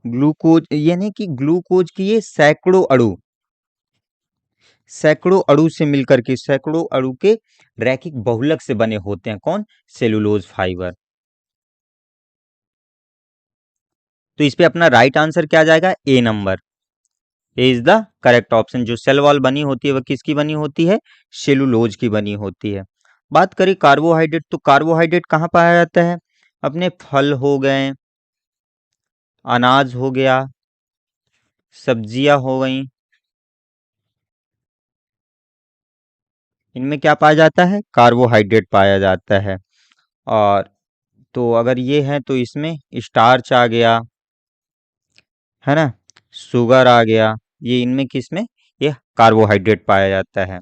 ग्लूकोज यानी कि ग्लूकोज की ये सैकड़ों अणु, सैकड़ों अणु से मिलकर के, सैकड़ों अणु के रैखिक बहुलक से बने होते हैं, कौन, सेलुलोज फाइबर। तो इस पे अपना राइट आंसर क्या आ जाएगा, A number, A is the correct option. जो सेल वॉल बनी होती है वह किसकी बनी होती है, सेलुलोज की बनी होती है। बात करें कार्बोहाइड्रेट, तो कार्बोहाइड्रेट कहाँ पाया जाता है, अपने फल हो गए, अनाज हो गया, सब्जियां हो गई, इनमें क्या पाया जाता है, कार्बोहाइड्रेट पाया जाता है। और तो अगर ये है तो इसमें स्टार्च आ गया, है ना, शुगर आ गया, ये इनमें किसमें, ये कार्बोहाइड्रेट पाया जाता है।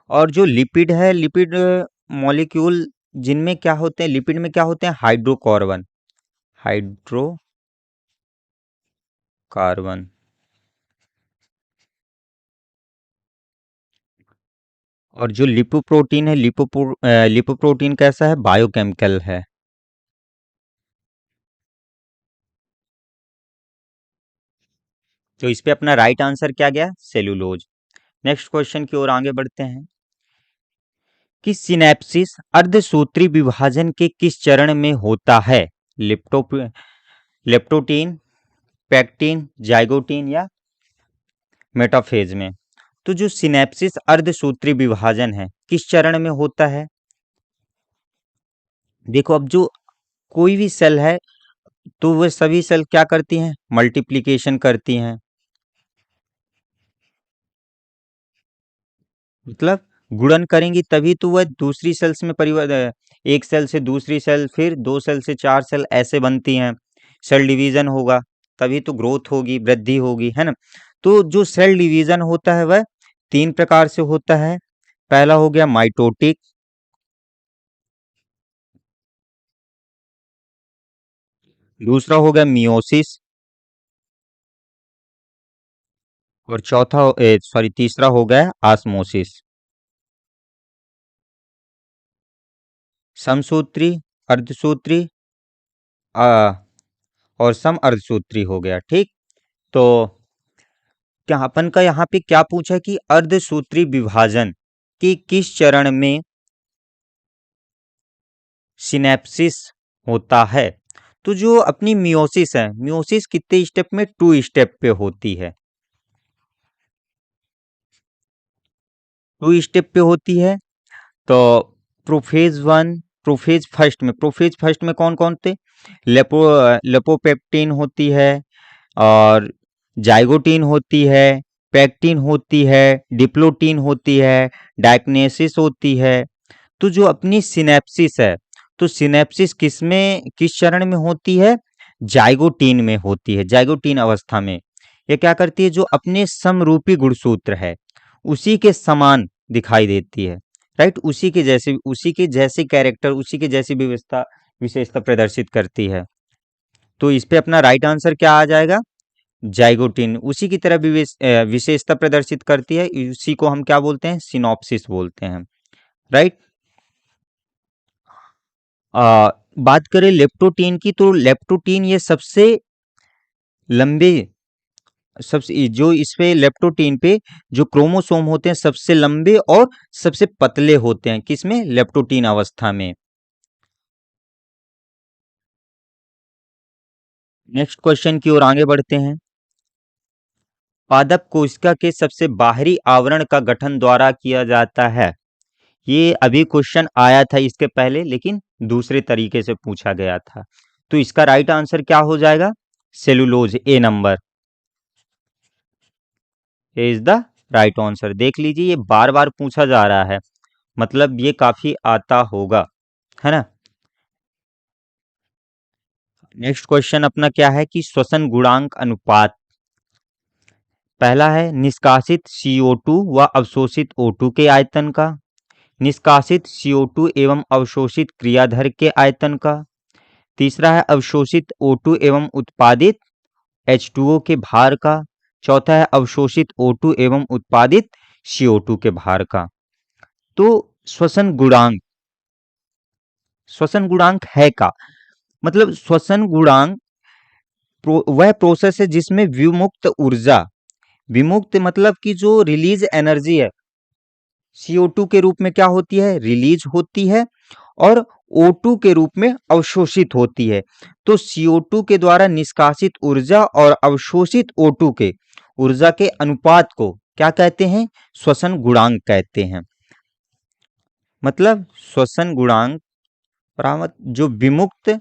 और जो लिपिड है, लिपिड मॉलिक्यूल जिनमें क्या होते हैं, लिपिड में क्या होते हैं, हाइड्रोकार्बन, हाइड्रोकार्बन। और जो लिपोप्रोटीन है, लिपोप्रोटीन कैसा है, बायोकेमिकल है। तो इस पे अपना राइट आंसर क्या गया, सेलुलोज। नेक्स्ट क्वेश्चन की ओर आगे बढ़ते हैं कि सिनेप्सिस अर्धसूत्री विभाजन के किस चरण में होता है? लेप्टोप लेप्टोटीन, पैक्टिन, जाइगोटीन, या मेटाफेज में? तो जो सिनेप्सिस अर्धसूत्री विभाजन है किस चरण में होता है? देखो अब जो कोई भी सेल है तो वह सभी सेल क्या करती हैं, मल्टीप्लिकेशन करती हैं। मतलब गुणन करेंगी तभी तो वह दूसरी सेल्स में परिवर्तन, एक सेल से दूसरी सेल, फिर दो सेल से चार सेल ऐसे बनती हैं। सेल डिवीजन होगा तभी तो ग्रोथ होगी, वृद्धि होगी, है ना। तो जो सेल डिवीजन होता है वह तीन प्रकार से होता है। पहला हो गया माइटोटिक, दूसरा हो गया मियोसिस, और तीसरा हो गया ऑस्मोसिस। समसूत्री, अर्धसूत्री, आ, और सम अर्धसूत्री हो गया, ठीक। तो क्या अपन का यहाँ पे क्या पूछा है कि अर्धसूत्री विभाजन की किस चरण में सिनेप्सिस होता है। तो जो अपनी मियोसिस है, मियोसिस कितने स्टेप में, टू स्टेप पे होती है, टू स्टेप पे होती है। तो प्रोफेज वन, प्रोफेज फर्स्ट में कौन कौन थे, लेपो लेपोपेप्टिन होती है, और जाइगोटीन होती है, पैक्टिन होती है, डिप्लोटीन होती है, डायक्नेसिस होती है। तो जो अपनी सिनेप्सिस है, तो सिनेप्सिस किस चरण में होती है, जाइगोटीन में होती है, जाइगोटीन अवस्था में। ये क्या करती है, जो अपने समरूपी गुणसूत्र है उसी के समान दिखाई देती है, राइट, उसी के जैसे कैरेक्टर, उसी के जैसी विशेषता विशेषता प्रदर्शित करती है। तो इस पे अपना राइट आंसर क्या आ जाएगा, जाइगोटिन उसी की तरह विशेषता प्रदर्शित करती है, उसी को हम क्या बोलते हैं, सिनॉप्सिस बोलते हैं, राइट। बात करें लेप्टोटीन की, तो लेप्टोटीन ये सबसे लंबे, सबसे जो इस पे लेप्टोटीन पे जो क्रोमोसोम होते हैं सबसे लंबे और सबसे पतले होते हैं, किसमें, लेप्टोटीन अवस्था में। नेक्स्ट क्वेश्चन की ओर आगे बढ़ते हैं। पादप कोशिका के सबसे बाहरी आवरण का गठन द्वारा किया जाता है। ये अभी क्वेश्चन आया था इसके पहले, लेकिन दूसरे तरीके से पूछा गया था। तो इसका राइट आंसर क्या हो जाएगा, cellulose, A number is the right answer. देख लीजिए ये बार बार पूछा जा रहा है, मतलब ये काफी आता होगा, है ना। नेक्स्ट क्वेश्चन अपना क्या है कि श्वसन गुणांक अनुपात। पहला है निष्कासित CO2 व अवशोषित O2 के आयतन का, निष्कासित CO2 एवं अवशोषित क्रियाधर के आयतन का, तीसरा है अवशोषित O2 एवं उत्पादित H2O के भार का, चौथा है अवशोषित O2 एवं उत्पादित CO2 के भार का। तो श्वसन गुणांक, श्वसन गुणांक है का मतलब श्वसन गुणांक वह प्रोसेस है जिसमें विमुक्त ऊर्जा, विमुक्त मतलब कि जो रिलीज एनर्जी है CO2 के रूप में क्या होती है, रिलीज होती है, और O2 के रूप में अवशोषित होती है। तो CO2 के द्वारा निष्कासित ऊर्जा और अवशोषित O2 के ऊर्जा के अनुपात को क्या कहते हैं, श्वसन गुणांक कहते हैं। मतलब श्वसन गुणांक बराबर जो विमुक्त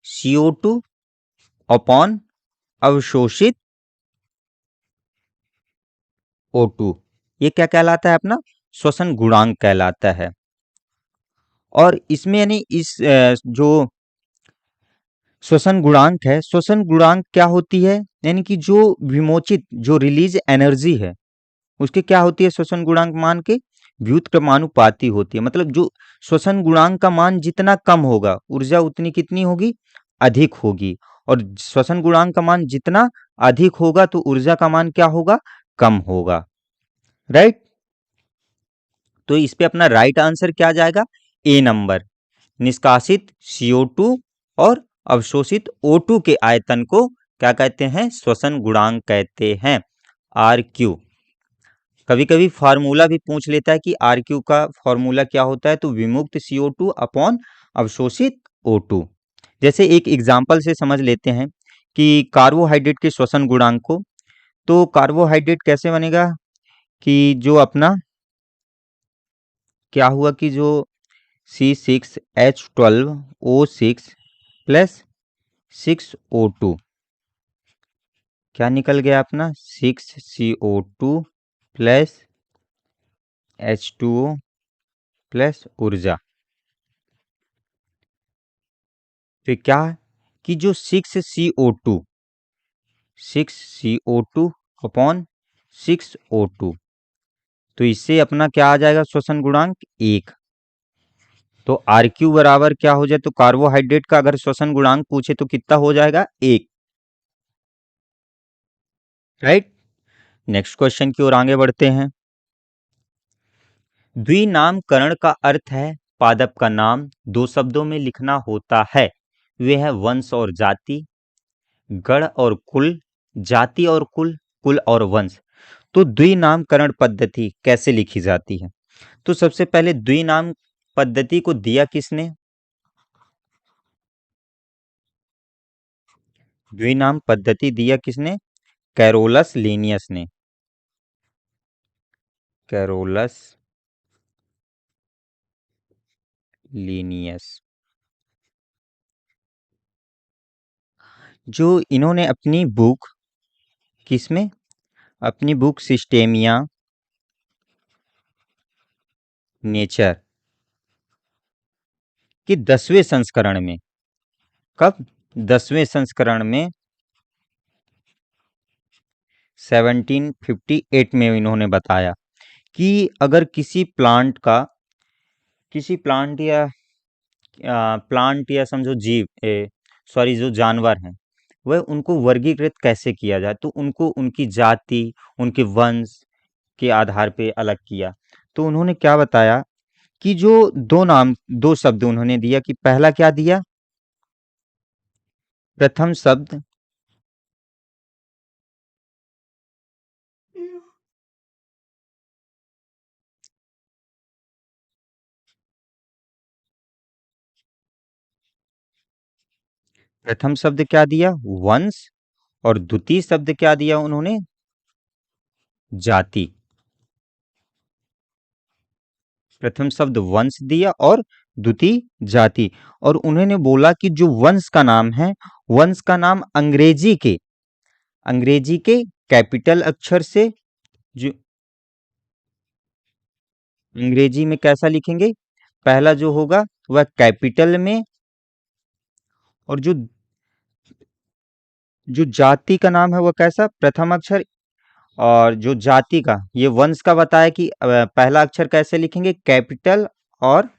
CO2 अपॉन अवशोषित O2, ये क्या कहलाता है, अपना श्वसन गुणांक कहलाता है। और इसमें यानी जो श्वसन गुणांक है, श्वसन गुणांक क्या होती है, यानी कि जो विमोचित जो रिलीज एनर्जी है उसके क्या होती है, श्वसन गुणांक मान के व्युत्क्रमानुपाती होती है। मतलब जो श्वसन गुणांक का मान जितना कम होगा ऊर्जा उतनी कितनी होगी, अधिक होगी, और श्वसन गुणांक का मान जितना अधिक होगा तो ऊर्जा का मान क्या होगा, कम होगा, राइट। तो इस पे अपना राइट आंसर क्या जाएगा, ए नंबर, निष्कासित CO2 और अवशोषित O2 के आयतन को क्या कहते हैं, श्वसन गुणांक कहते हैं, RQ। कभी कभी फार्मूला भी पूछ लेता है कि RQ का फार्मूला क्या होता है, तो विमुक्त CO2 अपॉन अवशोषित O2। जैसे एक एग्जाम्पल से समझ लेते हैं कि कार्बोहाइड्रेट के श्वसन गुणांक को। तो कार्बोहाइड्रेट कैसे बनेगा कि जो अपना क्या हुआ कि जो C6H12O6 प्लस 6O2, क्या निकल गया अपना 6CO2 प्लस H2O प्लस ऊर्जा। फिर क्या कि जो 6CO2 अपॉन 6O2, तो इससे अपना क्या आ जाएगा श्वसन गुणांक 1। तो RQ बराबर क्या हो जाए, तो कार्बोहाइड्रेट का अगर श्वसन गुणांक पूछे तो कितना हो जाएगा 1, राइट। नेक्स्ट क्वेश्चन की ओर आगे बढ़ते हैं। द्विनामकरण का अर्थ है पादप का नाम दो शब्दों में लिखना होता है। वे है वंश और जाति, गण और कुल, जाति और कुल, कुल और वंश। तो द्विनामकरण पद्धति कैसे लिखी जाती है? तो सबसे पहले द्विनाम पद्धति को दिया किसने? द्विनाम पद्धति दिया किसने? कैरोलस लीनियस ने। कैरोलस लीनियस, जो इन्होंने अपनी बुक किसमें, अपनी बुक सिस्टेमिया नेचर के 10वें संस्करण में, कब 10वें संस्करण में 1758 में इन्होंने बताया कि अगर किसी प्लांट या समझो जीव, सॉरी जो जानवर हैं, वह उनको वर्गीकृत कैसे किया जाए, तो उनको उनकी जाति, उनके वंश के आधार पे अलग किया। तो उन्होंने क्या बताया कि जो दो शब्द उन्होंने दिया, कि पहला क्या दिया, प्रथम शब्द, प्रथम शब्द क्या दिया, वंश, और द्वितीय शब्द क्या दिया उन्होंने, जाति। प्रथम शब्द वंश दिया और द्वितीय जाति। और उन्होंने बोला कि जो वंश का नाम है, वंश का नाम अंग्रेजी के कैपिटल अक्षर से, जो अंग्रेजी में कैसा लिखेंगे, पहला जो होगा वह कैपिटल में, और जो जो जाति का नाम है वह कैसा, प्रथम अक्षर, और जो जाति का, ये वंश का बताया कि पहला अक्षर कैसे लिखेंगे, कैपिटल और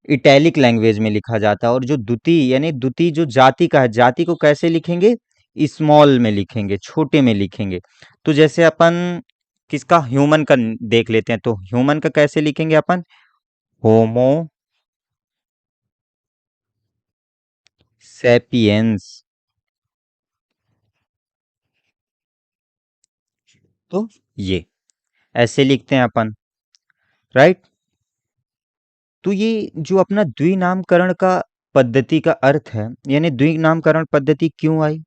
इटैलिक लैंग्वेज में लिखा जाता है। और जो द्वितीय यानी द्वितीय जो जाति का है, जाति को कैसे लिखेंगे, स्मॉल में लिखेंगे, छोटे में लिखेंगे। तो जैसे अपन किसका, ह्यूमन का देख लेते हैं, तो ह्यूमन का कैसे लिखेंगे अपन, होमो सैपियंस। तो ये ऐसे लिखते हैं अपन, राइट। तो ये जो अपना द्विनामकरण का पद्धति का अर्थ है, यानी द्विनामकरण पद्धति क्यों आई,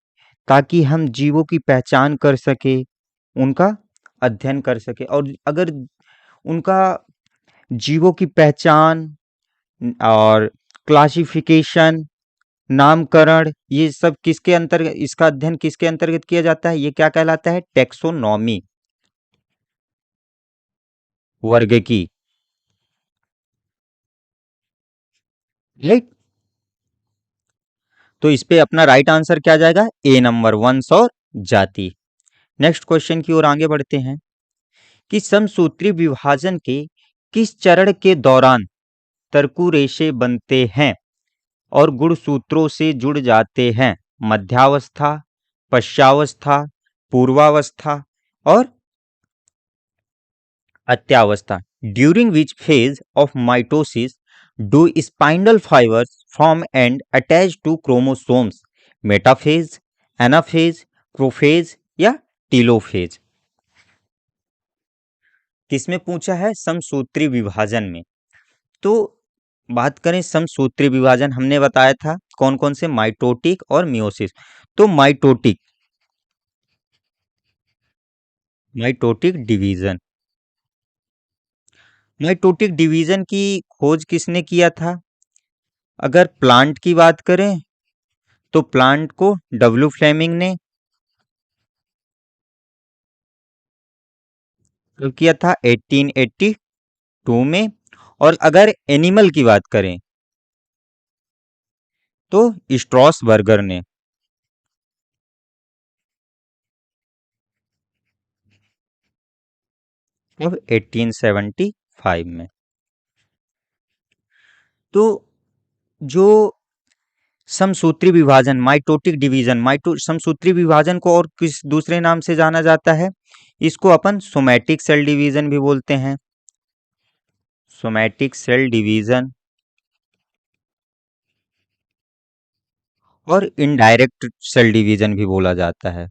ताकि हम जीवों की पहचान कर सके, उनका अध्ययन कर सके। और अगर उनका जीवों की पहचान और क्लासिफिकेशन, नामकरण, ये सब किसके अंतर्गत, इसका अध्ययन किसके अंतर्गत किया जाता है, ये क्या कहलाता है, टेक्सोनॉमी, वर्ग की, राइट। तो इस पे अपना राइट आंसर क्या जाएगा, ए नंबर, वंश और जाति। नेक्स्ट क्वेश्चन की ओर आगे बढ़ते हैं कि समसूत्री विभाजन के किस चरण के दौरान तरकु रेशे बनते हैं और गुणसूत्रों से जुड़ जाते हैं, मध्यावस्था, पश्चावस्था, पूर्वावस्था और अत्यावस्था। During which phase of mitosis do spindle fibres form and attach to chromosomes, metaphase, anaphase, prophase या टीलोफेज। किसमें पूछा है, समसूत्री विभाजन में। तो बात करें समसूत्री विभाजन, हमने बताया था कौन कौन से, माइटोटिक और मियोसिस। तो माइटोटिक डिवीजन, माइटोटिक डिवीजन की खोज किसने किया था? अगर प्लांट की बात करें तो प्लांट को डब्ल्यू फ्लेमिंग ने किया था 1882 में। और अगर एनिमल की बात करें तो स्ट्रॉसबर्गर ने। अब 1875 में। तो जो समसूत्री विभाजन, माइटोटिक डिवीजन, माइटो समसूत्री विभाजन को और किस दूसरे नाम से जाना जाता है? इसको अपन सोमैटिक सेल डिवीजन भी बोलते हैं। सोमैटिक सेल डिवीजन और इनडायरेक्ट सेल डिवीजन भी बोला जाता है।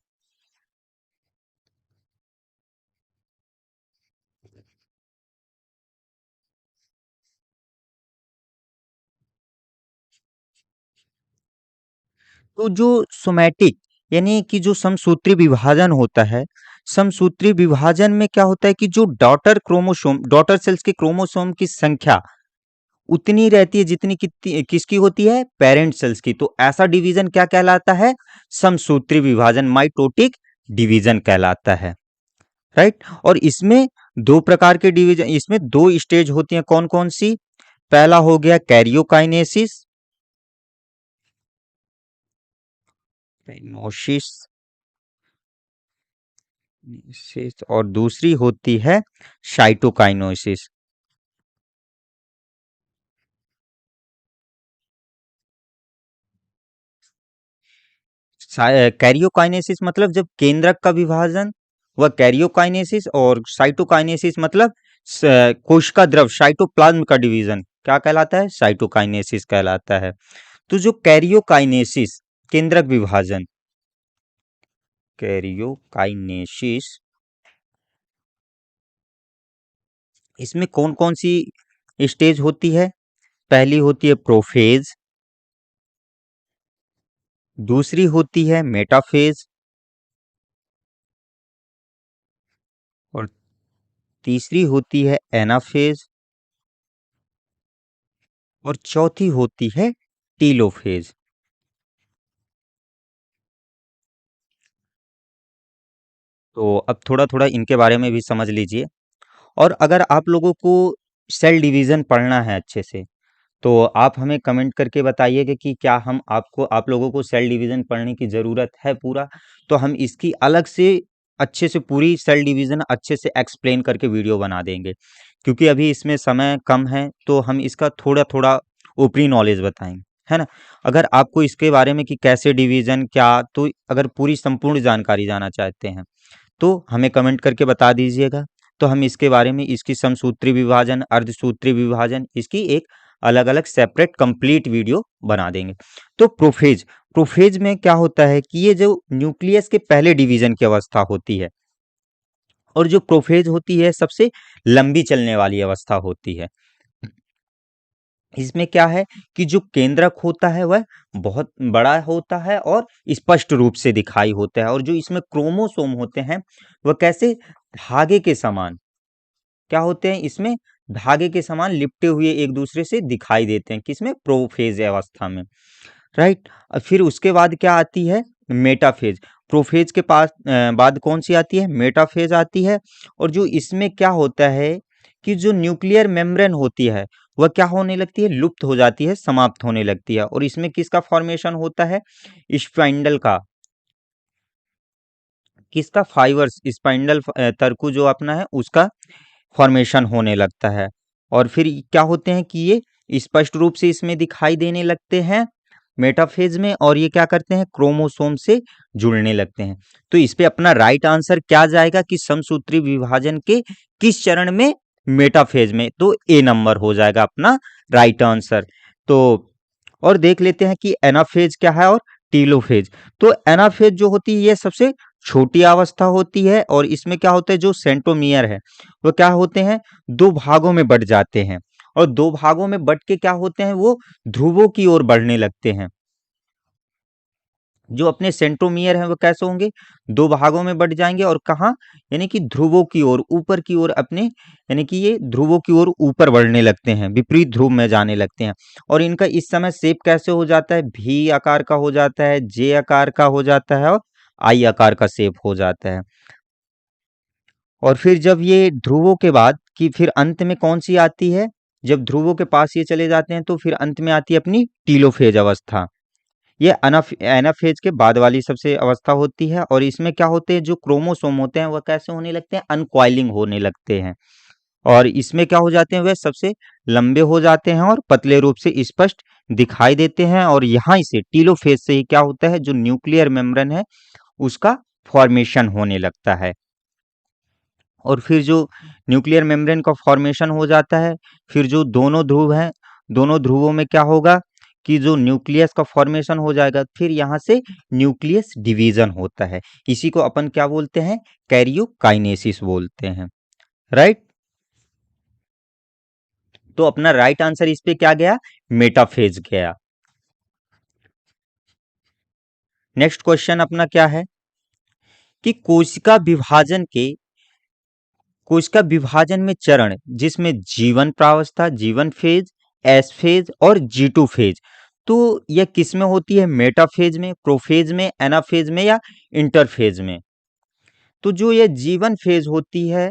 तो जो सोमैटिक यानी कि जो समसूत्री विभाजन होता है, समसूत्री विभाजन में क्या होता है कि जो डॉटर सेल्स के क्रोमोसोम की संख्या उतनी रहती है जितनी कितनी किसकी होती है? पेरेंट सेल्स की। तो ऐसा डिवीजन क्या कहलाता है? समसूत्री विभाजन, माइटोटिक डिवीजन कहलाता है। राइट। और इसमें दो प्रकार के डिवीजन, इसमें दो स्टेज होती हैं। कौन कौन सी? पहला हो गया कैरियोकाइनेसिस, काइनोसिस, और दूसरी होती है साइटोकाइनोसिस। कैरियोकाइनेसिस मतलब जब केंद्रक का विभाजन, वह कैरियोकाइनेसिस। और साइटोकाइनेसिस मतलब कोशिका द्रव साइटोप्लाज्म का डिवीजन क्या कहलाता है? साइटोकाइनेसिस कहलाता है। तो जो कैरियोकाइनेसिस, केंद्रक विभाजन, कैरियोकाइनेसिस, इसमें कौन कौन सी स्टेज होती है? पहली होती है प्रोफेज, दूसरी होती है मेटाफेज, और तीसरी होती है एनाफेज, और चौथी होती है टीलोफेज। तो अब थोड़ा थोड़ा इनके बारे में भी समझ लीजिए। और अगर आप लोगों को सेल डिवीजन पढ़ना है अच्छे से, तो आप हमें कमेंट करके बताइएगा कि क्या आप लोगों को सेल डिवीजन पढ़ने की ज़रूरत है पूरा। तो हम इसकी अलग से अच्छे से पूरी सेल डिवीजन अच्छे से एक्सप्लेन करके वीडियो बना देंगे। क्योंकि अभी इसमें समय कम है तो हम इसका थोड़ा थोड़ा ऊपरी नॉलेज बताएंगे, है ना। अगर आपको इसके बारे में कि कैसे डिवीजन क्या, तो अगर पूरी संपूर्ण जानकारी जानना चाहते हैं तो हमें कमेंट करके बता दीजिएगा। तो हम इसके बारे में, इसकी समसूत्री विभाजन, अर्धसूत्री विभाजन, इसकी एक अलग अलग सेपरेट कंप्लीट वीडियो बना देंगे। तो प्रोफेज, प्रोफेज में क्या होता है कि ये जो न्यूक्लियस के पहले डिवीजन की अवस्था होती है, और जो प्रोफेज होती है सबसे लंबी चलने वाली अवस्था होती है। इसमें क्या है कि जो केंद्रक होता है वह बहुत बड़ा होता है और स्पष्ट रूप से दिखाई होता है। और जो इसमें क्रोमोसोम होते हैं वह कैसे धागे के समान क्या होते हैं? इसमें धागे के समान लिपटे हुए एक दूसरे से दिखाई देते हैं। किसमें? प्रोफेज अवस्था में। राइट। फिर उसके बाद क्या आती है? मेटाफेज। प्रोफेज के बाद कौन सी आती है? मेटाफेज आती है। और जो इसमें क्या होता है कि जो न्यूक्लियर मेम्ब्रेन होती है वह क्या होने लगती है? लुप्त हो जाती है, समाप्त होने लगती है। और इसमें किसका फॉर्मेशन होता है? स्पाइंडल का। किसका? फाइबर्स, स्पाइंडल तर्कु जो अपना है उसका फॉर्मेशन होने लगता है। और फिर क्या होते हैं कि ये स्पष्ट रूप से इसमें दिखाई देने लगते हैं मेटाफेज में। और ये क्या करते हैं? क्रोमोसोम से जुड़ने लगते हैं। तो इस पे अपना राइट आंसर क्या जाएगा कि समसूत्री विभाजन के किस चरण में? मेटाफेज में। तो ए नंबर हो जाएगा अपना राइट आंसर। तो और देख लेते हैं कि एनाफेज क्या है और टीलोफेज। तो एनाफेज जो होती है ये सबसे छोटी अवस्था होती है। और इसमें क्या होता है? जो सेंट्रोमियर है वो क्या होते हैं? दो भागों में बट जाते हैं। और दो भागों में बट के क्या होते हैं? वो ध्रुवों की ओर बढ़ने लगते हैं। जो अपने सेंट्रोमियर हैं वो कैसे होंगे, दो भागों में बट जाएंगे और कहाँ, यानी कि ध्रुवों की ओर, ऊपर की ओर अपने, यानी कि ये ध्रुवों की ओर ऊपर बढ़ने लगते हैं, विपरीत ध्रुव में जाने लगते हैं। और इनका इस समय शेप कैसे हो जाता है, भी आकार का हो जाता है, जे आकार का हो जाता है और आई आकार का शेप हो जाता है। और फिर जब ये ध्रुवों के बाद कि फिर अंत में कौन सी आती है, जब ध्रुवों के पास ये चले जाते हैं तो फिर अंत में आती है अपनी टीलोफेज अवस्था। ये एनाफेज के बाद वाली सबसे अवस्था होती है और इसमें क्या होते हैं, जो क्रोमोसोम होते हैं वह कैसे होने लगते हैं, अनकॉइलिंग होने लगते हैं। और इसमें क्या हो जाते हैं, वह सबसे लंबे हो जाते हैं और पतले रूप से स्पष्ट दिखाई देते हैं। और यहाँ से टीलोफेज से ही क्या होता है, जो न्यूक्लियर मेम्ब्रेन है उसका फॉर्मेशन होने लगता है। और फिर जो न्यूक्लियर मेम्ब्रेन का फॉर्मेशन हो जाता है, फिर जो दोनों ध्रुव हैं, दोनों ध्रुवों में क्या होगा कि जो न्यूक्लियस का फॉर्मेशन हो जाएगा, फिर यहाँ से न्यूक्लियस डिवीजन होता है। इसी को अपन क्या बोलते हैं, कैरियोकाइनेसिस बोलते हैं, राइट। तो अपना राइट आंसर इस पे क्या गया, मेटाफेज गया। नेक्स्ट क्वेश्चन अपना क्या है कि कोशिका विभाजन में चरण जिसमें जीवन प्रावस्था, जीवन फेज, एस फेज और G2 फेज, तो यह किस में होती है, मेटाफेज में, प्रोफेज में, एनाफेज में या इंटरफेज में। तो जो यह जीवन फेज होती है,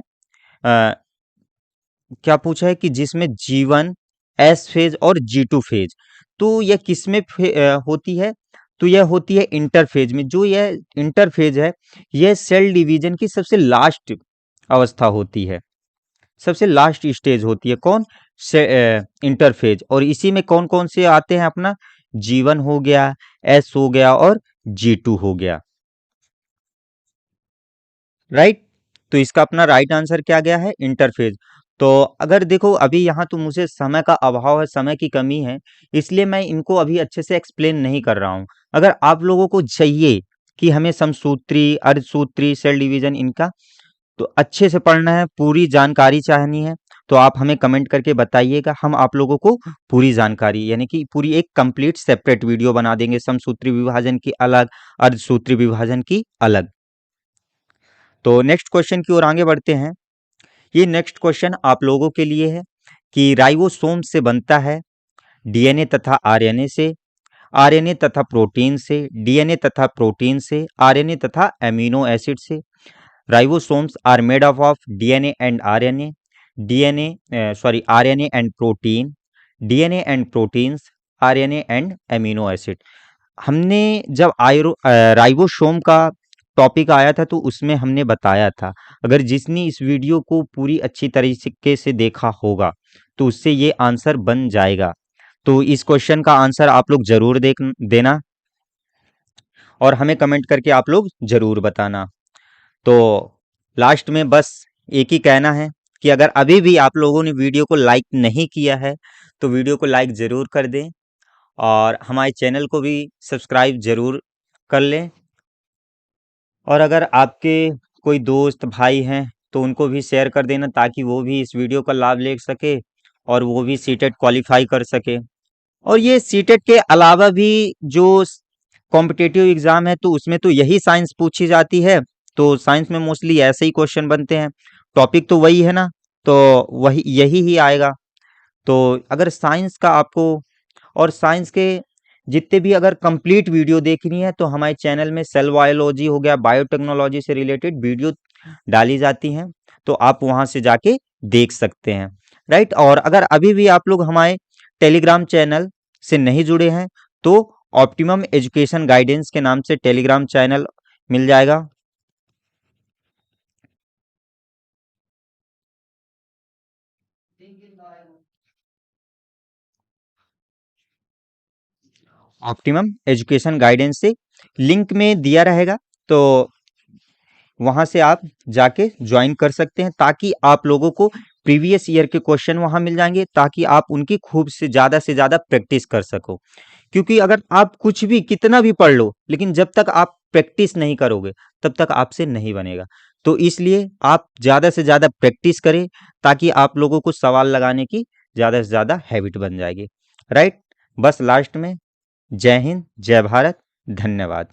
क्या पूछा है कि जिसमें जीवन, एस फेज और G2 फेज, तो यह किस में होती है, तो यह होती है इंटरफेज में। जो यह इंटरफेज है, यह सेल डिवीजन की सबसे लास्ट अवस्था होती है, सबसे लास्ट स्टेज होती है। कौन से, इंटरफेज। और इसी में कौन कौन से आते हैं, अपना जीवन हो गया, एस हो गया और G2 हो गया, राइट। तो इसका अपना राइट आंसर क्या गया है, इंटरफेज। तो अगर देखो अभी यहाँ तो मुझे समय का अभाव है, समय की कमी है, इसलिए मैं इनको अभी अच्छे से एक्सप्लेन नहीं कर रहा हूँ। अगर आप लोगों को चाहिए कि हमें समसूत्री, अर्धसूत्री, सेल डिवीजन इनका तो अच्छे से पढ़ना है, पूरी जानकारी चाहनी है, तो आप हमें कमेंट करके बताइएगा। हम आप लोगों को पूरी जानकारी, यानी कि पूरी एक कंप्लीट सेपरेट वीडियो बना देंगे, समसूत्री विभाजन की अलग, अर्धसूत्री विभाजन की अलग। तो नेक्स्ट क्वेश्चन की ओर आगे बढ़ते हैं। ये नेक्स्ट क्वेश्चन आप लोगों के लिए है कि राइबोसोम से बनता है डीएनए तथा आरएनए से, आरएनए तथा प्रोटीन से, डीएनए तथा प्रोटीन से, आरएनए तथा एमिनो एसिड से। Ribosomes are made up of DNA and RNA, RNA and protein, DNA and proteins, RNA and amino acid। हमने जब राइबोसोम का टॉपिक आया था तो उसमें हमने बताया था, अगर जिसने इस वीडियो को पूरी अच्छी तरीके से देखा होगा तो उससे ये आंसर बन जाएगा। तो इस क्वेश्चन का आंसर आप लोग जरूर देना और हमें कमेंट करके आप लोग जरूर बताना। तो लास्ट में बस एक ही कहना है कि अगर अभी भी आप लोगों ने वीडियो को लाइक नहीं किया है तो वीडियो को लाइक ज़रूर कर दें और हमारे चैनल को भी सब्सक्राइब ज़रूर कर लें। और अगर आपके कोई दोस्त भाई हैं तो उनको भी शेयर कर देना ताकि वो भी इस वीडियो का लाभ ले सके और वो भी सीटेट क्वालिफाई कर सके। और ये सीटेट के अलावा भी जो कॉम्पिटिटिव एग्जाम है तो उसमें तो यही साइंस पूछी जाती है, तो साइंस में मोस्टली ऐसे ही क्वेश्चन बनते हैं, टॉपिक तो वही है ना, तो वही यही ही आएगा। तो अगर साइंस का आपको और साइंस के जितने भी अगर कंप्लीट वीडियो देखनी है तो हमारे चैनल में सेल बायोलॉजी हो गया, बायोटेक्नोलॉजी से रिलेटेड वीडियो डाली जाती हैं, तो आप वहां से जाके देख सकते हैं, राइट। और अगर अभी भी आप लोग हमारे टेलीग्राम चैनल से नहीं जुड़े हैं तो ऑप्टिमम एजुकेशन गाइडेंस के नाम से टेलीग्राम चैनल मिल जाएगा। ऑप्टिमम एजुकेशन गाइडेंस से लिंक में दिया रहेगा, तो वहां से आप जाके ज्वाइन कर सकते हैं ताकि आप लोगों को प्रीवियस ईयर के क्वेश्चन वहां मिल जाएंगे, ताकि आप उनकी खूब से ज्यादा प्रैक्टिस कर सको। क्योंकि अगर आप कुछ भी कितना भी पढ़ लो लेकिन जब तक आप प्रैक्टिस नहीं करोगे तब तक आपसे नहीं बनेगा। तो इसलिए आप ज़्यादा से ज़्यादा प्रैक्टिस करें ताकि आप लोगों को सवाल लगाने की ज़्यादा से ज़्यादा हैबिट बन जाएगी, राइट। बस लास्ट में जय हिंद, जय भारत, धन्यवाद।